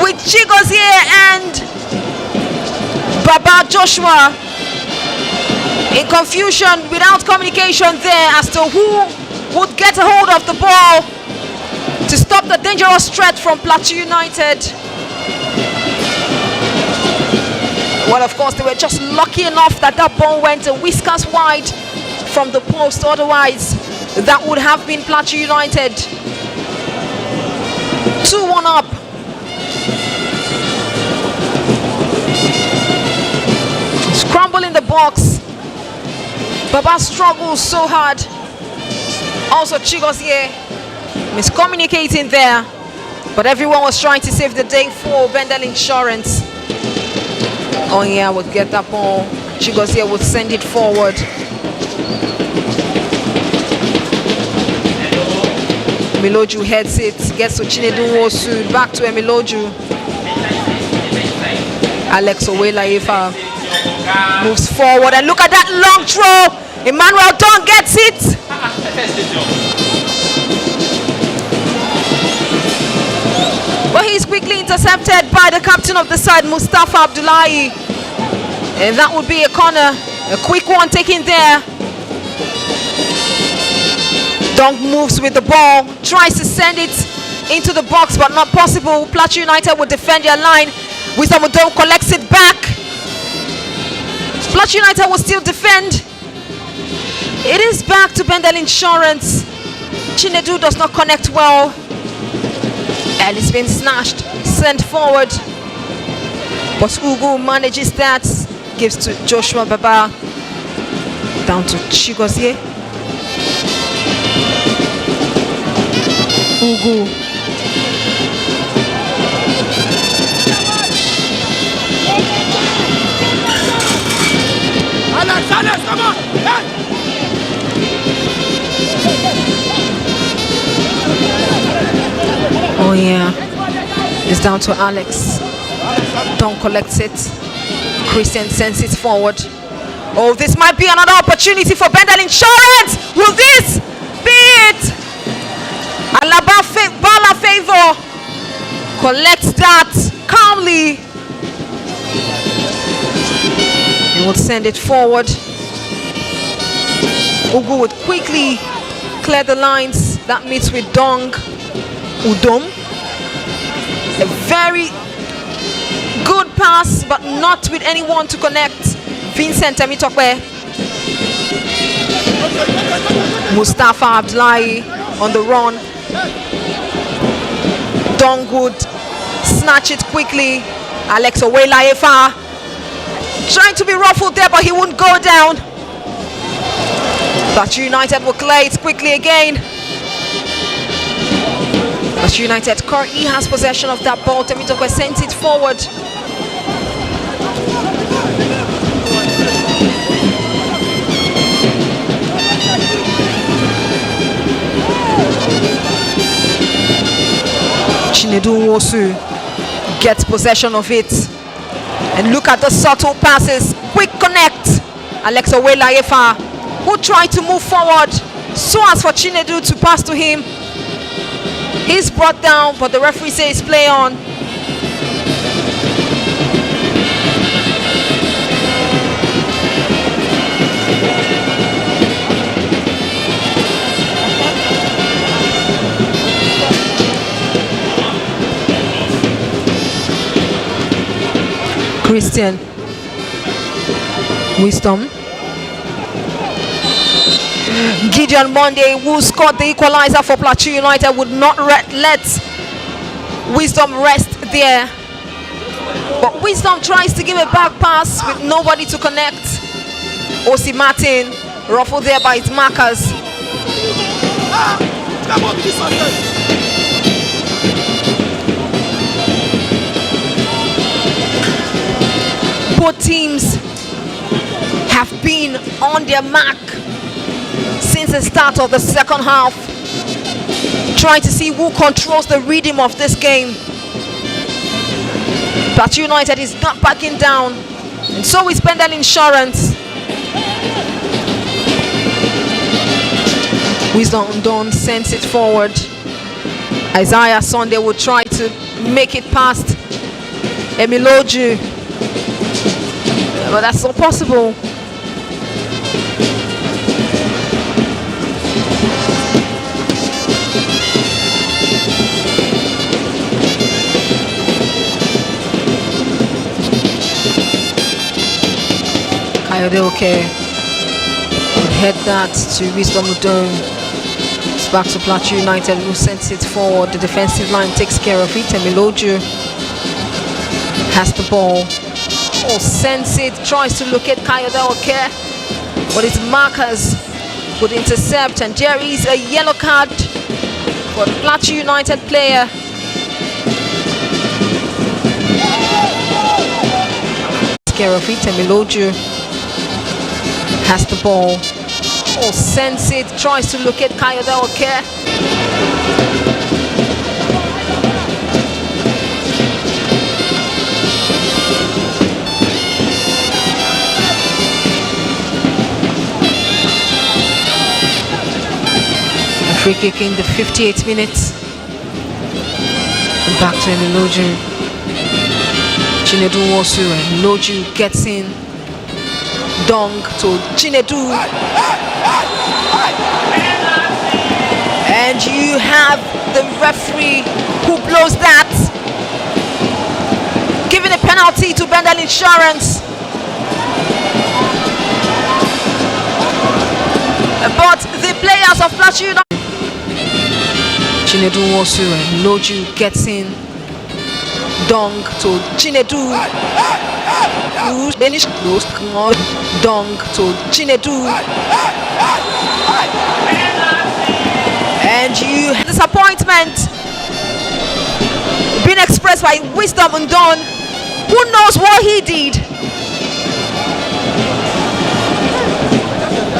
with Chigozie and Baba Joshua in confusion without communication there as to who would get a hold of the ball to stop the dangerous threat from Plateau United. Well, of course, they were just lucky enough that that ball went a whiskers wide from the post. Otherwise, that would have been Plateau United 2-1 up. Scramble in the box. Baba struggles so hard. Also, Chigozie miscommunicating there, but everyone was trying to save the day for Bendel Insurance. Oh yeah, would get that ball. Chigozie would send it forward. Emiloju heads it, gets to Chinedu Wosu, back to Emiloju. Alex Owelayefa moves forward, and look at that long throw. Emmanuel Don gets it. But he's quickly intercepted by the captain of the side, Mustafa Abdullahi. And that would be a corner. A quick one taken there. Dong moves with the ball, tries to send it into the box, but not possible. Plateau United will defend their line. Wisdom collects it back. Plateau United will still defend. It is back to Bendel Insurance. Chinedu does not connect well. And it's been snatched, sent forward. But Ugu manages that, gives to Joshua Baba. Down to Chigozie. Ugu. Alex, come on! Hey! Oh yeah, it's down to Alex. Don't collect it. Christian sends it forward. Oh, this might be another opportunity for Bendel Insurance. Will this be it? Alaba Bala Favor collects that calmly. He will send it forward. Ugu would quickly clear the lines. That meets with Dong Udom. A very good pass, but not with anyone to connect. Vincent Emitokwe. Mustafa Abdullahi on the run. Dong would snatch it quickly. Alex Owelayefa trying to be ruffled there, but he wouldn't go down. Plateau United will clear it quickly again. Plateau United currently has possession of that ball. Temitokwe sends it forward. Chinedu Wosu gets possession of it. And look at the subtle passes. Quick connect. Alex Owelayefa, who tried to move forward so as for Chinedu to pass to him. He's brought down, but the referee says play on. Wisdom. Gideon Monday, who scored the equalizer for Plateau United, would not let Wisdom rest there. But Wisdom tries to give a back pass with nobody to connect. Osi Martin ruffled there by his markers. Both teams have been on their mark since the start of the second half, trying to see who controls the rhythm of this game. Plateau United is not backing down, and so is Bendel Insurance. Wisdom Dawn sends it forward. Isaiah Sunday will try to make it past Emiloju, but that's not possible. Okay, head that to Wisdom Dawn. It's back to Plateau United, who sends it forward. The defensive line takes care of it. Emiloju has the ball. Oh, sends it, tries to locate Kayode Oke, but his markers would intercept, and there is a yellow card for the Plateau United player. Takes care of it. Emiloju has the ball. Oh, sends it, tries to locate Kayode Oke. A free kick in the 58th minute. And back to Emiloju. Chinedu Wosu, and Emiloju gets in. Dong to Chinedu, and you have the referee who blows that, giving a penalty to Bendel Insurance. But the players of Plateau United. Chinedu Wosu, and Loju gets in. Dong to Chinedu. Dong to Chinedu, and you have disappointment being expressed by Wisdom and Dawn. Who knows what he did?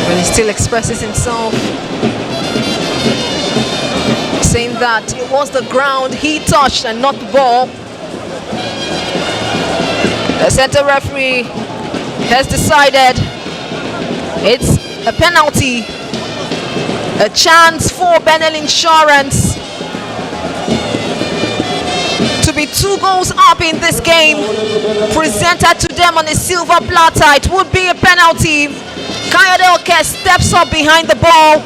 But he still expresses himself, saying that it was the ground he touched and not the ball. The center referee has decided it's a penalty, a chance for Bendel Insurance to be 2 goals up in this game, presented to them on a silver platter. It would be a penalty. Kayode Oke steps up behind the ball.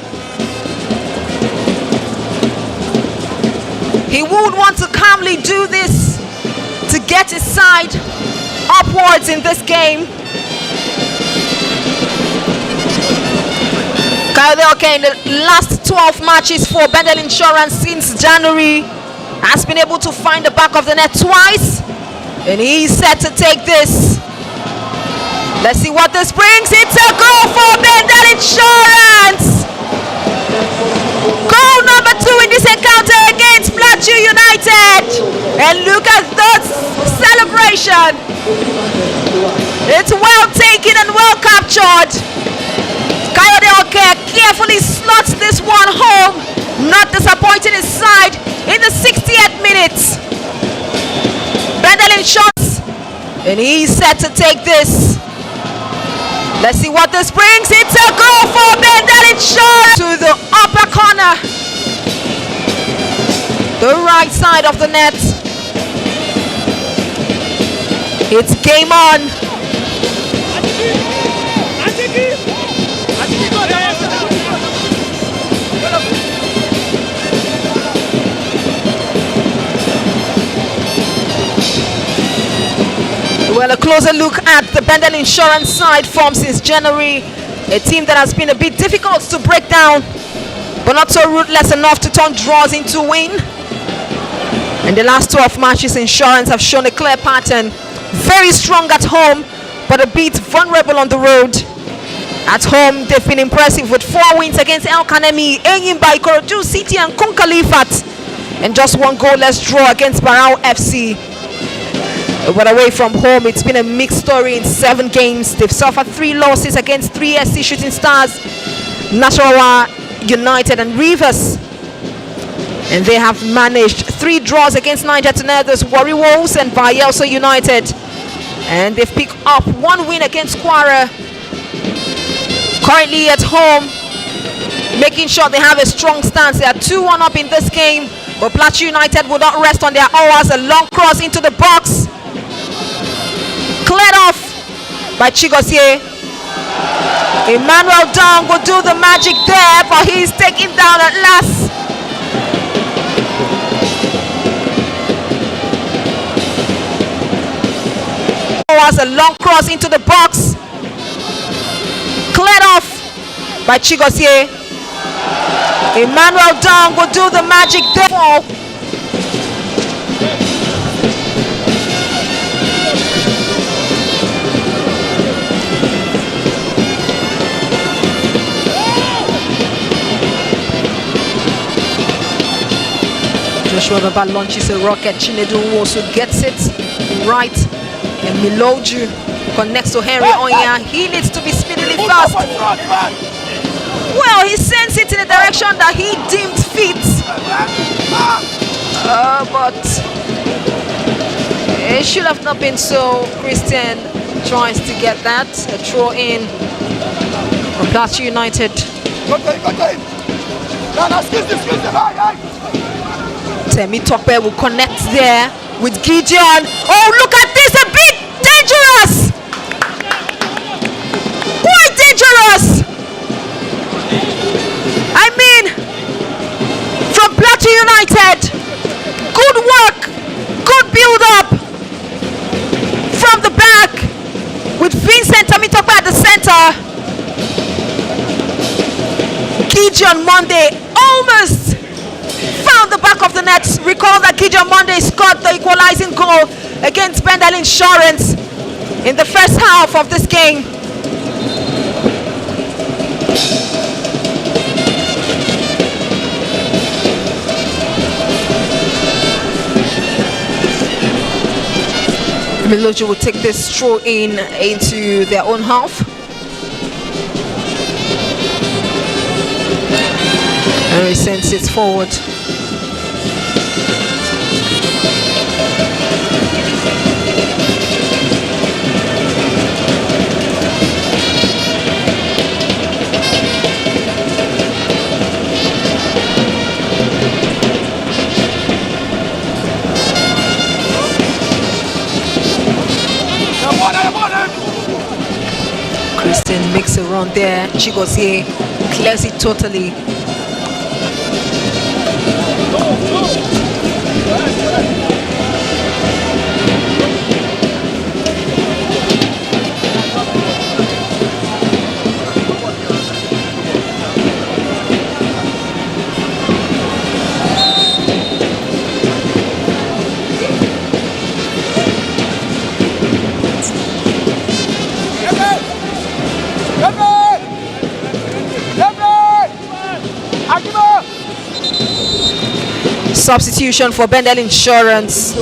He would want to calmly do this to get his side upwards in this game. Kayode Oke, in the last 12 matches for Bendel Insurance since January, has been able to find the back of the net twice, and he's set to take this. Let's see what this brings. It's a goal for Bendel Insurance. Goal number 2 in this encounter against Plateau United. And look at that celebration. It's well taken and well captured. Kayode Oke carefully slots this one home, not disappointing his side in the 60th minute. Bendel Insurance, and he's set to take this. Let's see what this brings. It's a goal for Bendel Insurance to the upper corner, the right side of the net. It's game on. Well, a closer look at the Bendel Insurance side form since January. A team that has been a bit difficult to break down, but not so ruthless enough to turn draws into win. In the last 12 matches, Insurance have shown a clear pattern. Very strong at home, but a bit vulnerable on the road. At home, they've been impressive with 4 wins against El Kanemi, Enyimba, Ikorodu City and Kunkalifat, and just 1 goalless draw against Barao FC. But away from home, it's been a mixed story in 7 games. They've suffered 3 losses against 3 SC Shooting Stars, Nasarawa United and Rivers. And they have managed 3 draws against Niger Tornadoes, Warri Wolves and Bayelsa United. And they've picked up 1 win against Kwara. Currently at home, making sure they have a strong stance. They are 2-1 up in this game, but Plateau United will not rest on their oars. A long cross into the box, cleared off by Chigozie. Emmanuel Dong will do the magic there, but he's taken down at last. A long cross into the box, cleared off by Chigozie. Emmanuel Dong will do the magic there. Joshua Baba launches a rocket. Chinedu also gets it right. And Miloju connects to Henry Onya. He needs to be speedily fast. Well, he sends it in a direction that he deemed fit. But it should have not been so. Christian tries to get that. A throw in from Plateau United. Temi Tope will connect there with Gideon. Oh, look at this, a bit dangerous. Quite dangerous. I mean, from Plateau United, good work, good build up from the back with Vincent Temi Tope at the center. Gideon Monday almost found the back of the net. Recall that Gideon Monday scored the equalizing goal against Bendel Insurance in the first half of this game. Miloju will take this throw in into their own half. And he sends it forward. Christian makes a run there. Chigozie clears it totally. Substitution for Bendel Insurance.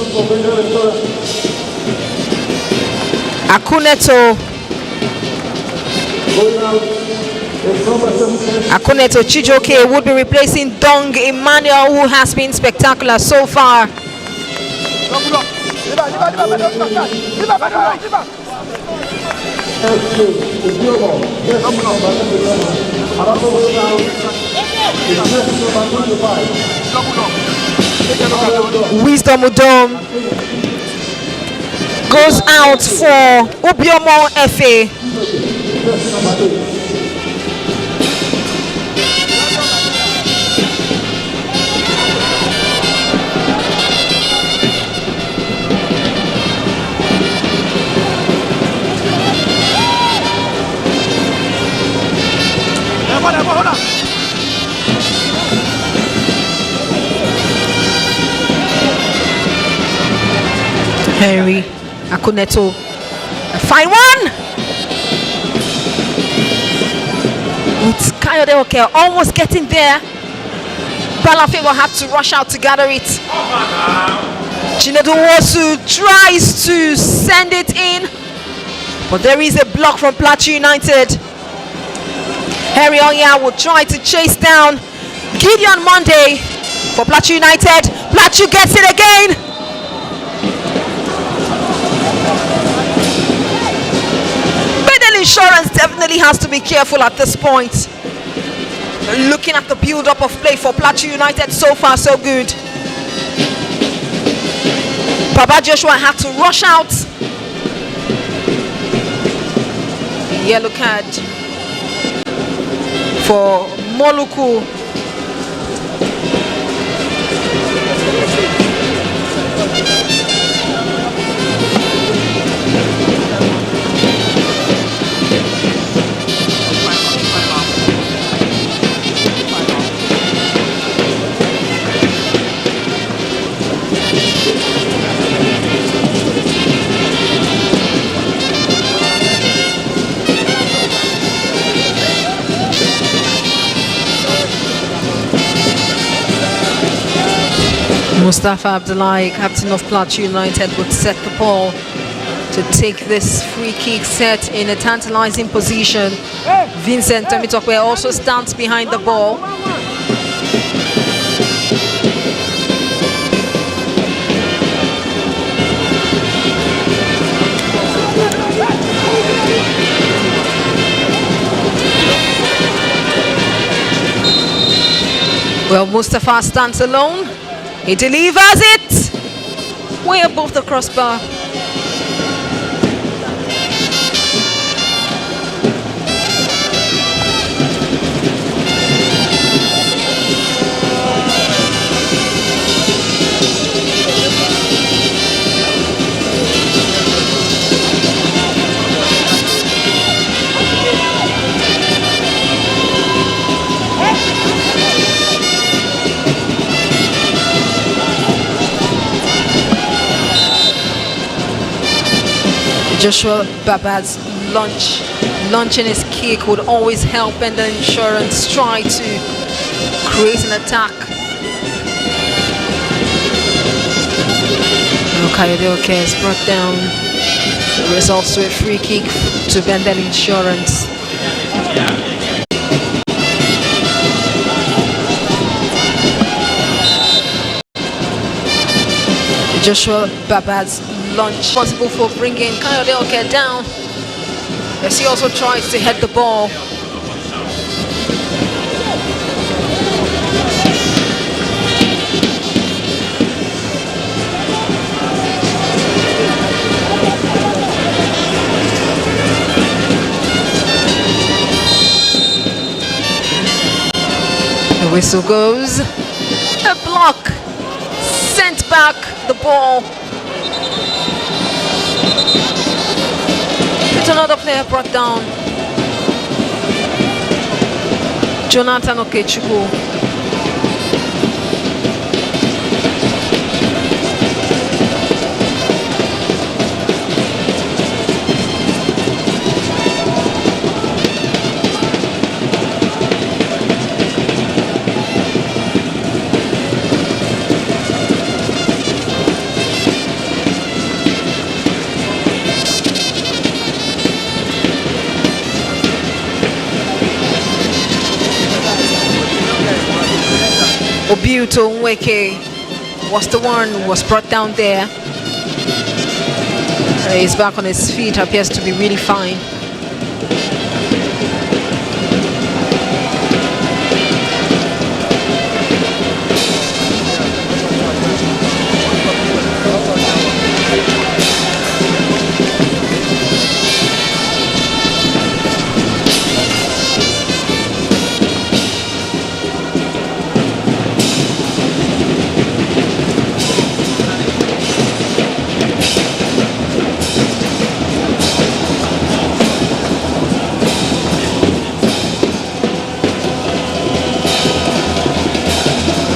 Akuneto Chijoke would be replacing Dong Emmanuel, who has been spectacular so far. Wisdom Udom goes out for Ubiomo Efe. Henry Akuneto. A fine one! With Kayode Oke almost getting there. Balafego had to rush out to gather it. Chinedu Wosu tries to send it in, but there is a block from Plateau United. Harry Onya will try to chase down Gideon Monday for Plateau United. Plateau gets it again. Bendel Insurance definitely has to be careful at this point. Looking at the build-up of play for Plateau United, so far so good. Baba Joshua had to rush out. Yellow card for Moluku. Mustafa Abdullahi, captain of Plateau United, would set the ball to take this free kick set in a tantalizing position. Vincent Tomitokwe also stands behind the ball. Well, Mustafa stands alone. He delivers it way above the crossbar. Joshua Baba's launching his kick would always help, and the Insurance try to create an attack. Kayode Oke is brought down. The results to a free kick to Bendel Insurance. Joshua Baba's launch responsible for bringing Kayode Oke down, as he also tries to head the ball. The whistle goes. A block sent back the ball. It's another player brought down. Jonathan Okechukwu. Obiuto Nweke was the one who was brought down there. He's back on his feet, appears to be really fine.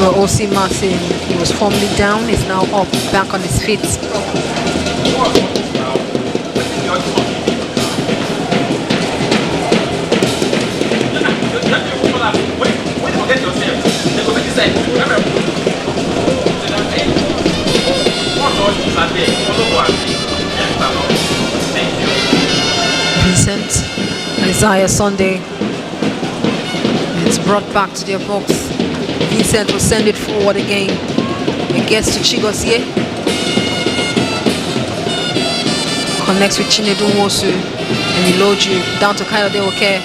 Well, O.C. Martin, he was formerly down, is now up, back on his feet. Vincent, Isaiah Sunday. It's brought back to their box. Vincent will send it forward again. It gets to Chigozie. Connects with Chinedu Nwosu. And Iloju down to Kayode Oke.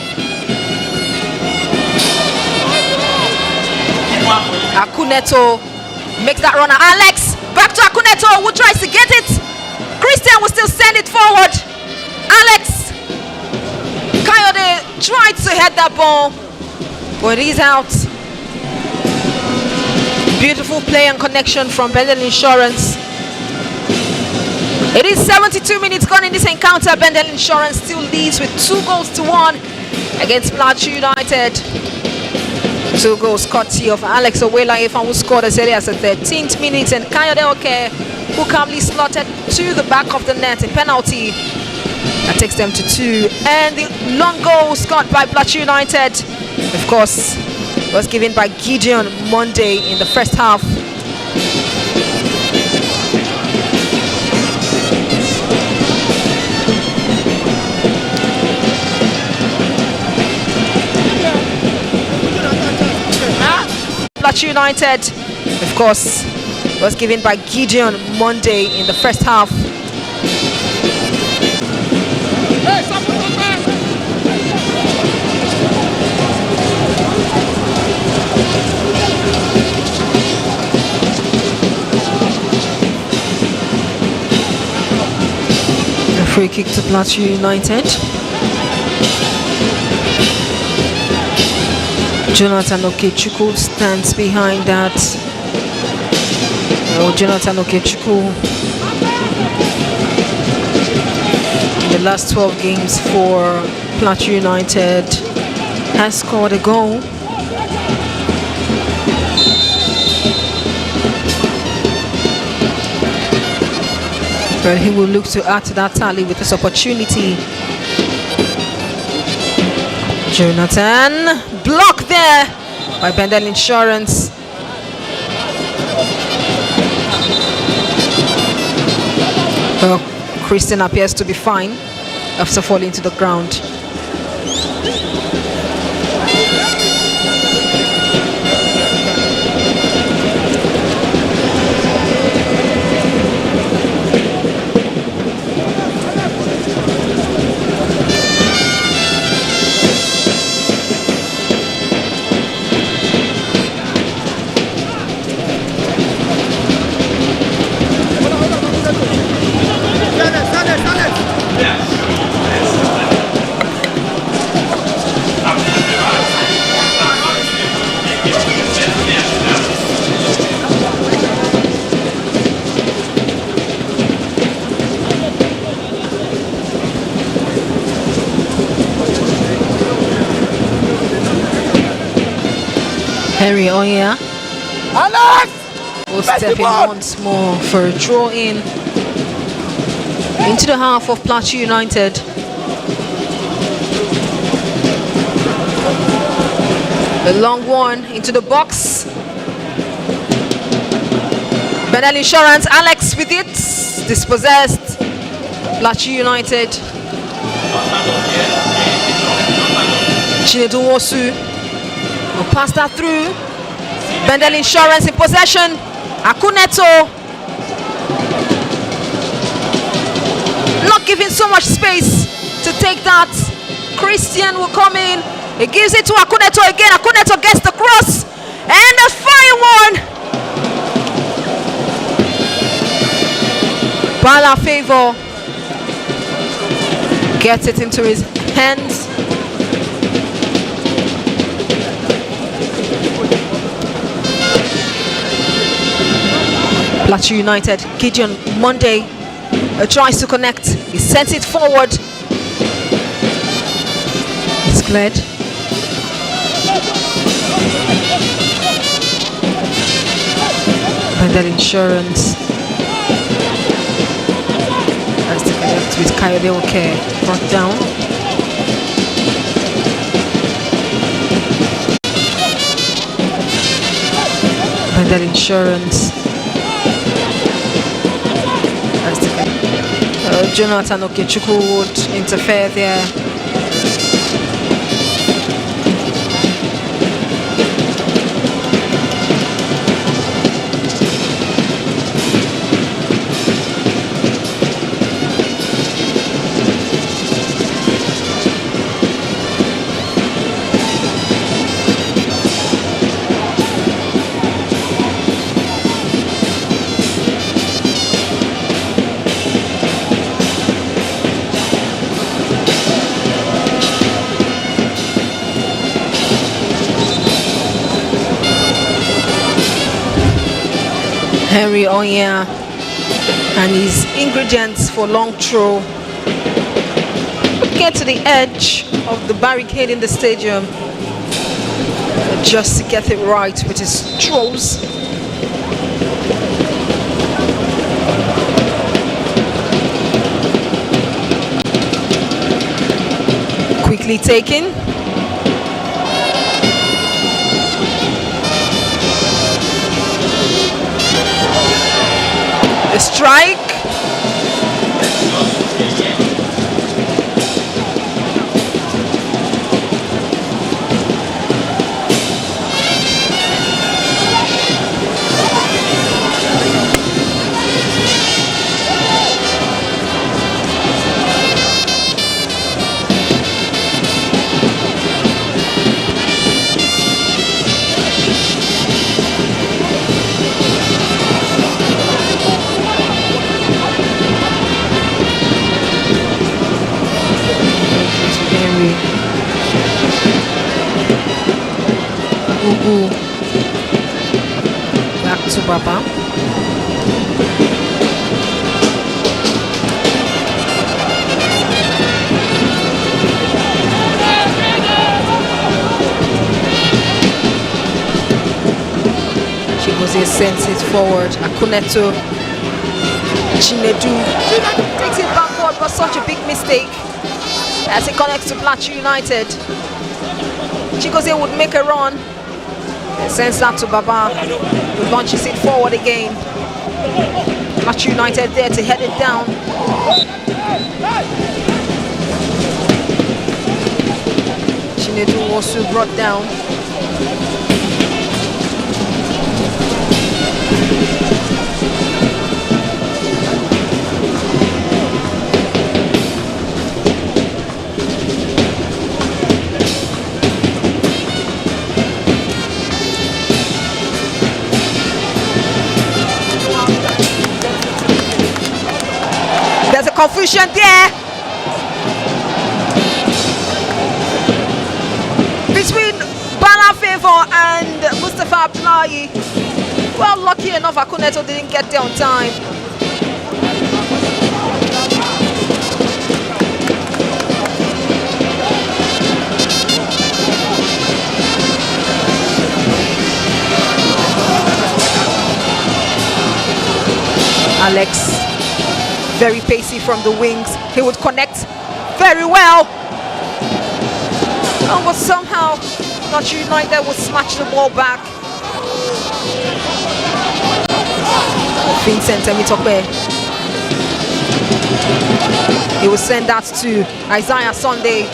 Akuneto makes that runner. Alex back to Akuneto, who tries to get it. Christian will still send it forward. Alex Kayode tried to head that ball, but he's out. Beautiful play and connection from Bendel Insurance. It is 72 minutes gone in this encounter. Bendel Insurance still leads with 2-1 against Plateau United. 2 goals courtesy of Alex Owela-Efan, who scored as early as the 13th minute, and Kayode Oke, who calmly slotted to the back of the net, a penalty that takes them to 2. And the long goal scored by Plateau United, of course, was given by Gideon Monday in the first half. Plateau United, of course, was given by Gideon Monday in the first half. A free kick to Plateau United. Jonathan Okechukwu stands behind that. Jonathan Okechukwu, in the last 12 games for Plateau United, has scored a goal. But he will look to add to that tally with this opportunity. Jonathan, blocked there by Bendel Insurance. Well, Christian appears to be fine after falling to the ground. Henry Onya will step in once more for a draw in into the half of Plateau United. A long one into the box. Bendel Insurance, Alex with it, dispossessed. Plateau United. Chinedu Nwosu will pass that through. Bendel Insurance in possession. Akuneto not giving so much space to take that. Christian will come in. He gives it to Akuneto again. Akuneto gets the cross and a fine one. Bala Favor gets it into his hands. Plateau United, Gideon Monday tries to connect. He sends it forward. It's cleared. Bendel Insurance. As they connect with Coyote Oke, brought down. Bendel Insurance. As they connect. Jonathan Okechukwu would interfere there. Henry Onya and his ingredients for long throw. Get to the edge of the barricade in the stadium just to get it right with his throws. Quickly taken. The strike. Ugu back to Baba. Chigozie sends it forward. Akuneto Chinedu takes it backward, but such a big mistake as it connects to Plateau United. Chigozie would make a run. Sends that to Baba, who launches it forward again. Plateau United there to head it down. Chinedu also brought down. Confusion there between Bala Favor and Mustafa Abdullahi. Well, lucky enough, Akuneto didn't get there on time. Alex, very pacey from the wings. He would connect very well. Oh, but somehow Plateau United would snatch the ball back. Vincent Emitope. He would send that to Isaiah Sunday.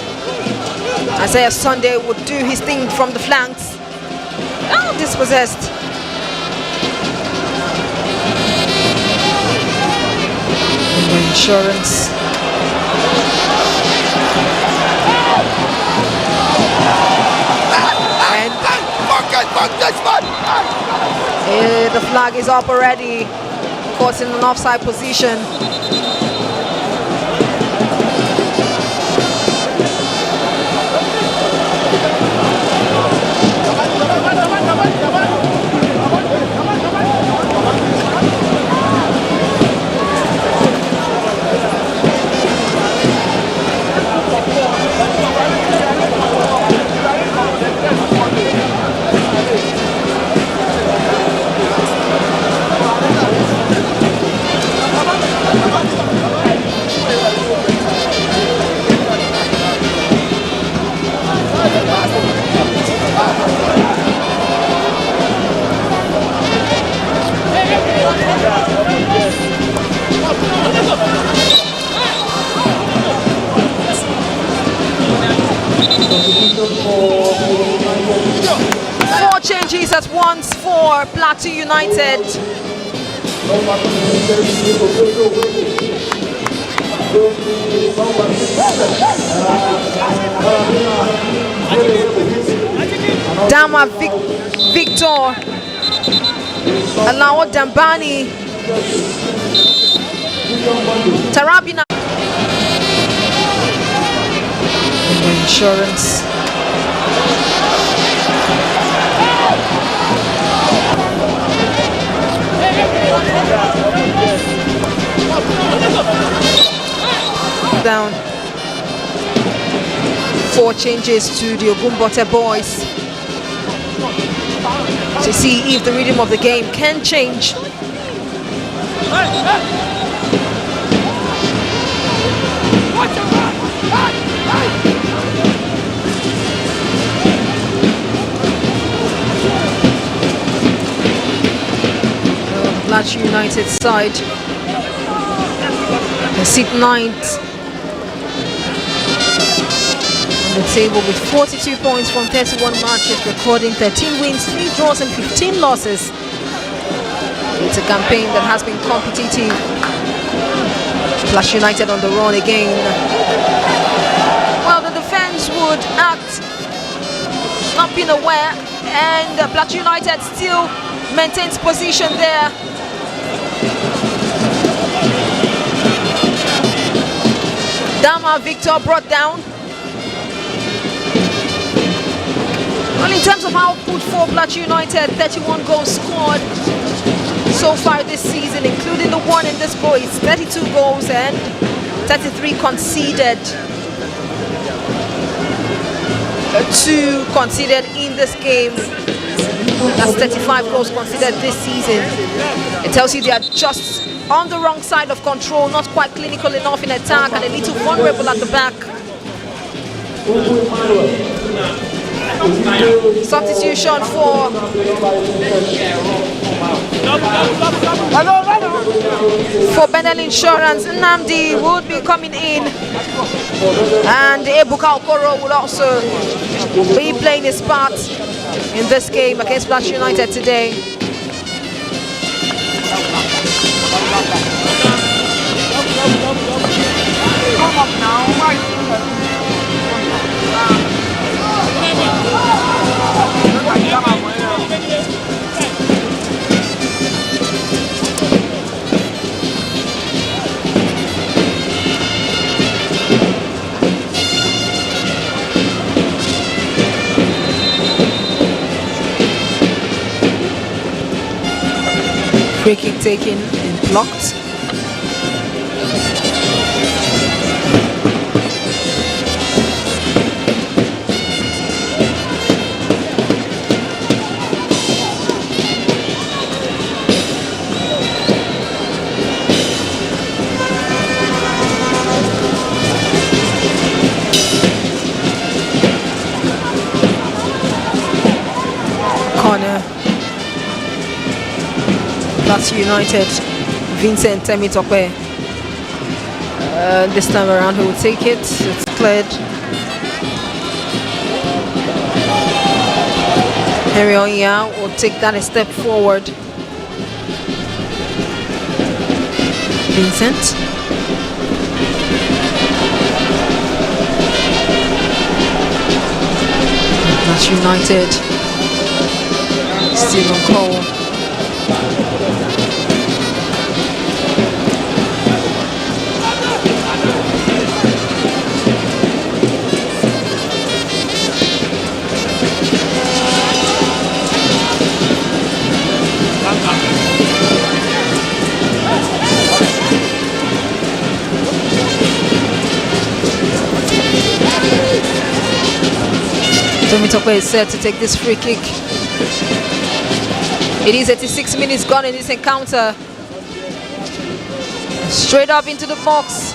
Isaiah Sunday would do his thing from the flanks. Oh, dispossessed. Insurance. And the flag is up already. Caught in an offside position. Four changes at once for Plateau United. Dama Victor, Alawo Dambani, Tarabina, Insurance. Down. Four changes to the Ogumbote boys to see if the rhythm of the game can change. Plateau United side sit ninth on the table with 42 points from 31 matches, recording 13 wins, 3 draws and 15 losses. It's a campaign that has been competitive. Plateau United on the run again. Well, the defense would act not being aware, and Plateau United still maintains position there. Dama Victor brought down. Well, in terms of output for Plateau United, 31 goals scored so far this season, including the one in this goal. It's 32 goals and 33 conceded. 2 conceded in this game. That's 35 goals conceded this season. It tells you they are just on the wrong side of control, not quite clinical enough in attack, and a little vulnerable at the back. Substitution for Bendel Insurance. Nnamdi would be coming in, and Ebuka Okoro will also be playing his part in this game against Plateau United today. Come up now, Free kick taken and blocked. Corner. Plateau United, Vincent Temitope. This time around he will take it. It's cleared. Henry Onya will take that a step forward. Vincent. Plateau United still on call. Temitope is set to take this free kick. It is 86 minutes gone in this encounter. Straight up into the box.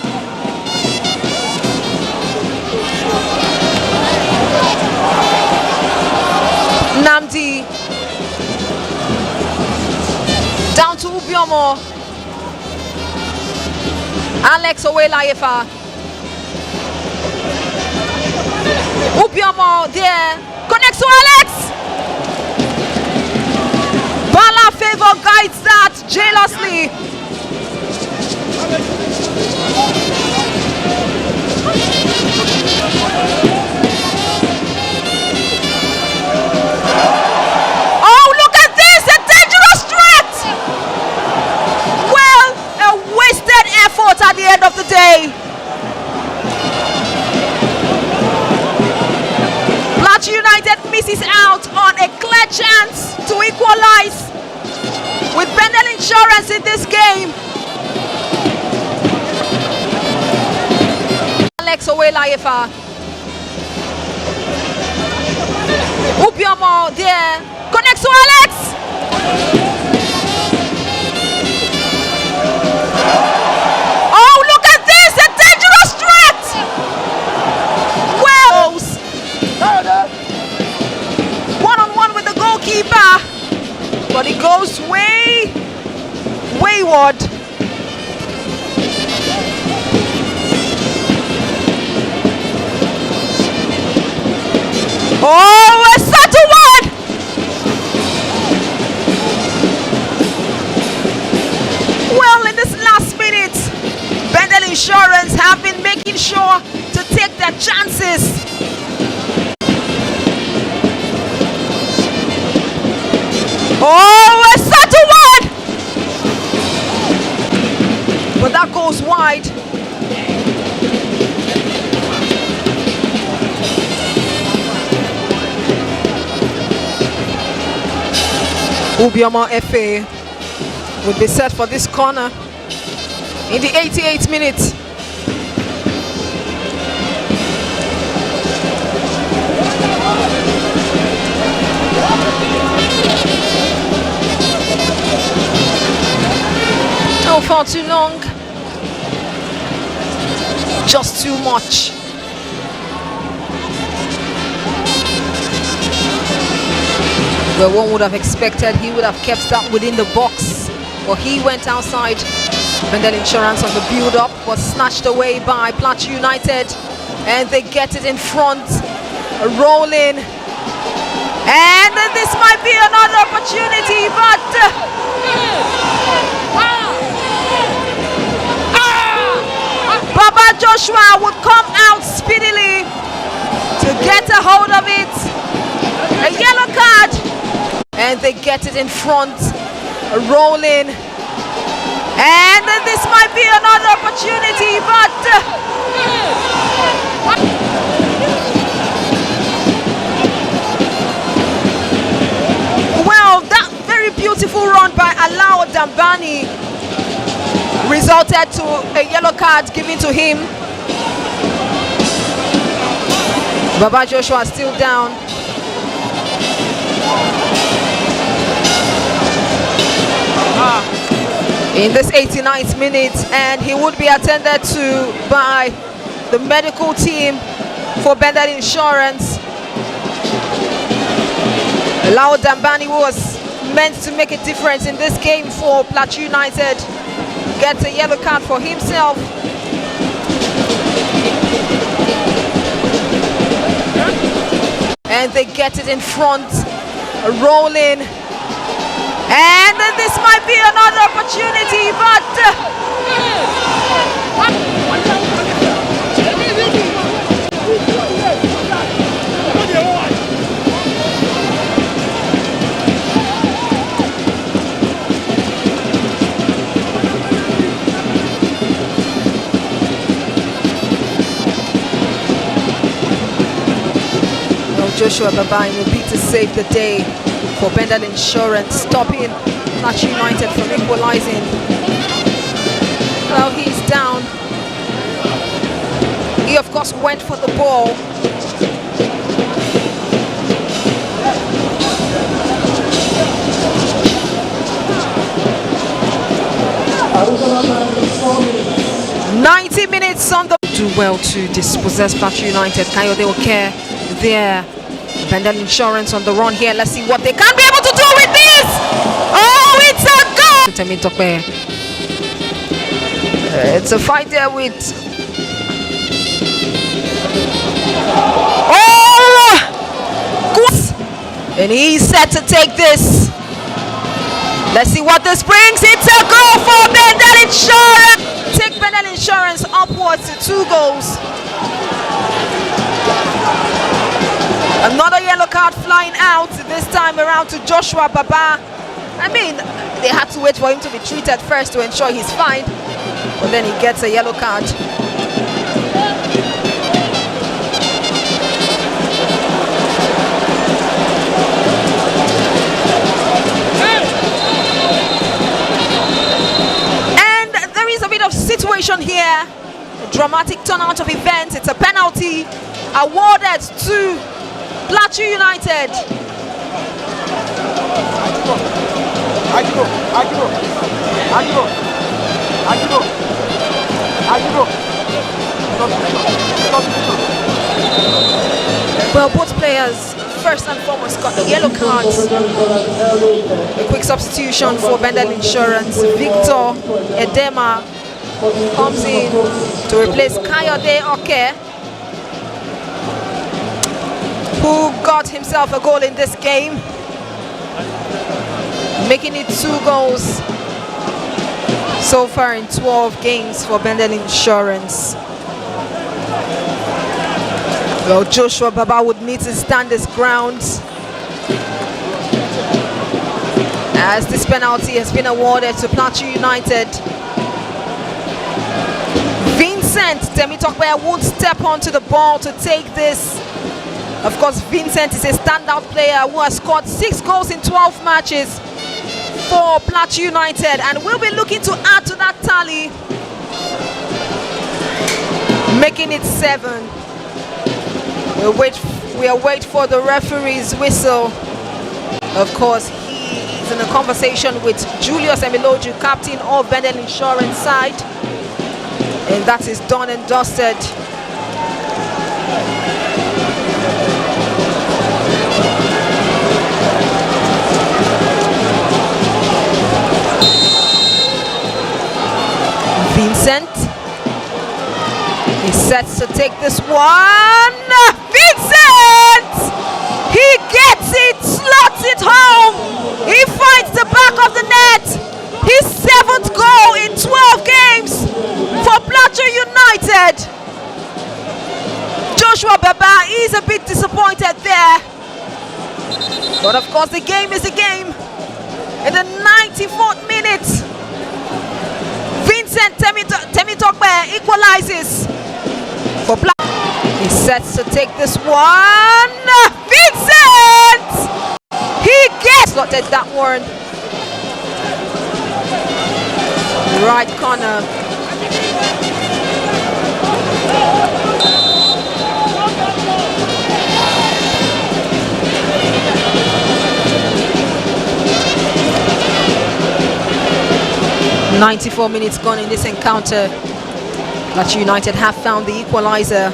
Nnamdi Down to Ubiomo. Alex Owelayefa. Ubiomo there. Connects to Alex. Bala Favor guides that jealously. Oh, look at this! A dangerous threat! Well, a wasted effort at the end of the day. Plateau United misses out on a clear chance to equalize with Bendel Insurance in this game. Alex Owelayefa. Ubiomo there. Connects to Alex. Oh, look at this! A dangerous threat! Well, one-on-one with the goalkeeper, but he goes wayward. Oh, a subtle one! Well, in this last minute, Bendel Insurance have been making sure to take their chances. Oh, a subtle one! But that goes wide. Ubiomo FA would be set for this corner in the 88th minute. Oh, far too long. Just too much. Well, one would have expected he would have kept that within the box, but he went outside. Bendel Insurance on the build-up was snatched away by Plateau United, and they get it in front, rolling. And this might be another opportunity, but Baba Joshua would come out speedily to get a hold of it. A yellow card. And they get it in front, rolling. And this might be another opportunity, but well, that very beautiful run by Alao Dambani resulted to a yellow card given to him. Baba Joshua still down. In this 89th minute, and he would be attended to by the medical team for Bendel Insurance. Lao Dambani was meant to make a difference in this game for Plateau United. Gets a yellow card for himself. And they get it in front, rolling. And this might be another opportunity, but Joshua Babai will be to save the day for Bendel Insurance, stopping Plateau United from equalizing. Well, he's down. He of course went for the ball. Additional 90 minutes on the do well to dispossess Plateau United. Kayode Oke there. Bendel Insurance on the run here. Let's see what they can be able to do with this. Oh, it's a goal! It's a fight there with. And he's set to take this. Let's see what this brings. It's a goal for Bendel Insurance. Take Bendel Insurance upwards to 2 goals. Another yellow card flying out, this time around to Joshua Baba. I mean, they had to wait for him to be treated first to ensure he's fine. But then he gets a yellow card. Situation here, a dramatic turnout of events. It's a penalty awarded to Plateau United. Well, both players first and foremost got the yellow cards. A quick substitution for Bendel Insurance. Victor Edema comes in to replace Kayode Oke, who got himself a goal in this game, making it 2 goals so far in 12 games for Bendel Insurance. Well, Joshua Baba would need to stand his ground as this penalty has been awarded to Plateau United. Vincent Temitokwe won't step onto the ball to take this. Of course, Vincent is a standout player who has scored 6 goals in 12 matches for Plateau United, and will be looking to add to that tally, making it 7. We await for the referee's whistle. Of course, he is in a conversation with Julius Emiloju, captain of Bendel Insurance side. And that is done and dusted. Vincent is set to take this one. Vincent! He gets it, slots it home. He finds the back of the net. His 7th goal in 12 games for Plateau United. Joshua Baba is a bit disappointed there. But of course, the game is a game. In the 94th minute, Vincent Temitokwe equalizes for Plateau. He's set to take this one. Vincent! He gets slotted that one. Right corner. "94 minutes gone in this encounter. Plateau United have found the equalizer.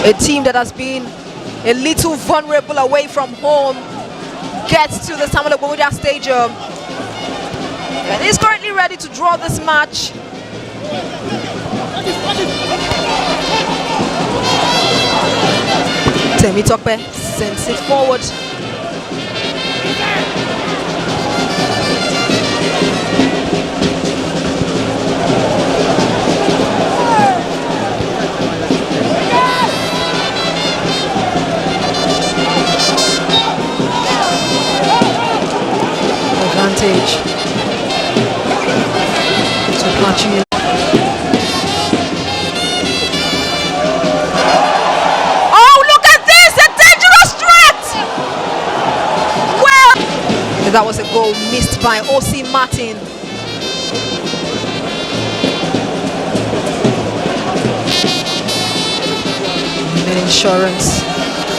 A team that has been a little vulnerable away from home gets to the Samuel Ogbomodia Stadium and is currently ready to draw this match. Temitokwe sends it forward. Advantage to Plateau. Oh, look at this! A dangerous threat! Well, that was a goal missed by O.C. Martin. And Insurance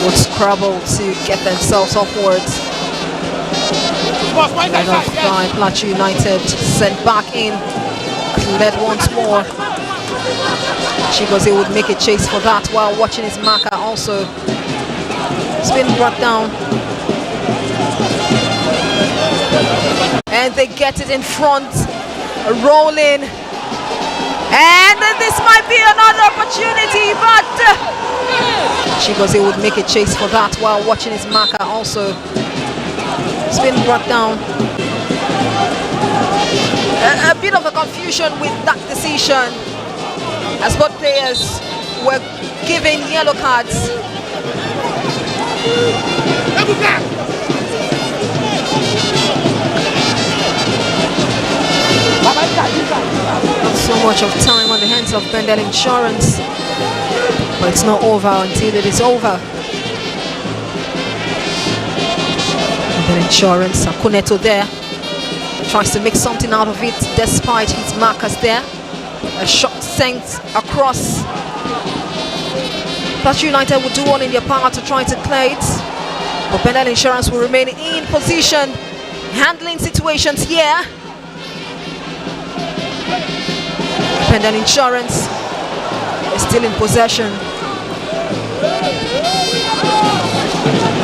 would scrabble to get themselves upwards. By Plateau United, sent back in, cleared once more. Chigozie would make a chase for that while watching his marker also. It's been brought down. and they get it in front, rolling. And this might be another opportunity, but Chigozie would make a chase for that while watching his marker also. It's been brought down. A bit of a confusion with that decision, as both players were given yellow cards. Not so much of time on the hands of Bendel Insurance, but it's not over until it is over. Bendel Insurance, Akuneto there, tries to make something out of it despite his markers there. A shot sent across. Plateau United will do all in their power to try to clear it, but Bendel Insurance will remain in position, handling situations here. Bendel Insurance is still in possession,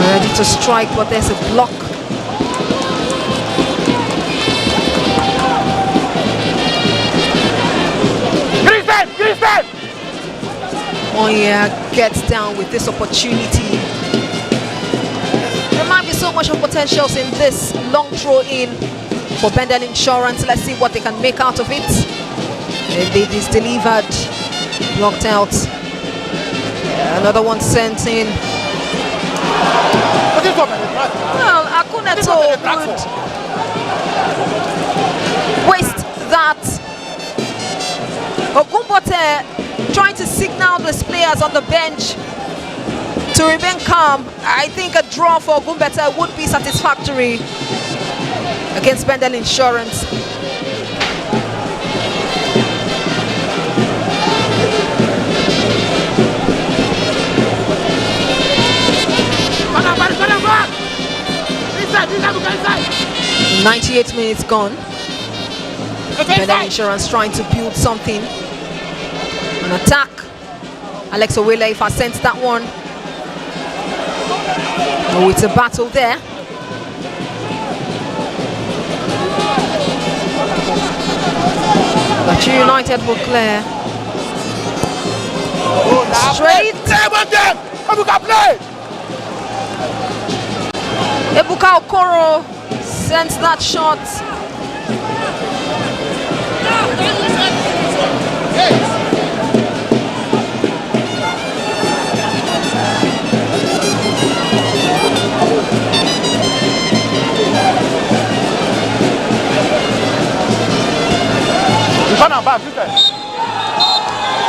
ready to strike, but there's a block. Oya gets down with this opportunity. There might be so much of potentials in this long throw in for Bendel Insurance. Let's see what they can make out of it. It is delivered, blocked out. Another one sent in. Well, Akuneto would waste that. Ogumbote trying to signal the players on the bench to remain calm. I think a draw for Ogumbote would be satisfactory against Bendel Insurance. Inside. 98 minutes gone. Bendel Insurance trying to build something. An attack. Alex Owelefa sent that one. Oh, it's a battle there. Plateau United will clear. Straight. Ebuka Okoro sends that shot.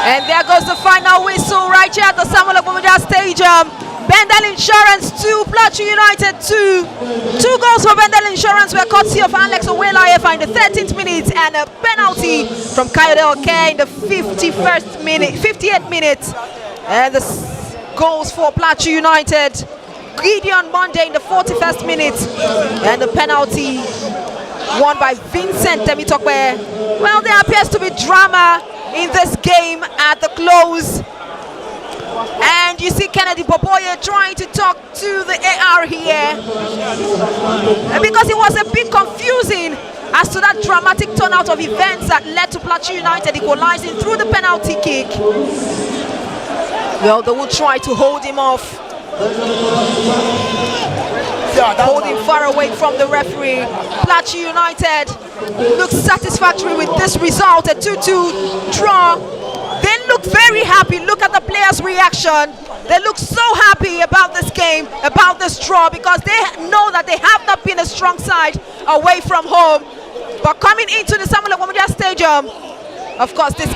And there goes the final whistle right here at the Samuel Ogbomoja Stadium. Bendel Insurance 2, Plateau United 2. 2 goals for Bendel Insurance were courtesy of Alex Owelefa in the 13th minute, and a penalty from Kayode Oke in the 58th minute. And the goals for Plateau United, Gideon Monday in the 41st minute, and the penalty won by Vincent Temitokwe. Well, there appears to be drama in this game at the close. And you see Kennedy Boboye trying to talk to the AR here, because it was a bit confusing as to that dramatic turnout of events that led to Plateau United equalizing through the penalty kick. Well, they will try to hold him off, hold him far away from the referee. Plateau United looks satisfactory with this result, a 2-2 draw. They look very happy. Look at the players' reaction. They look so happy about this game, about this draw, because they know that they have not been a strong side away from home. But coming into the Samuel Ogbomoja Stadium, of course, this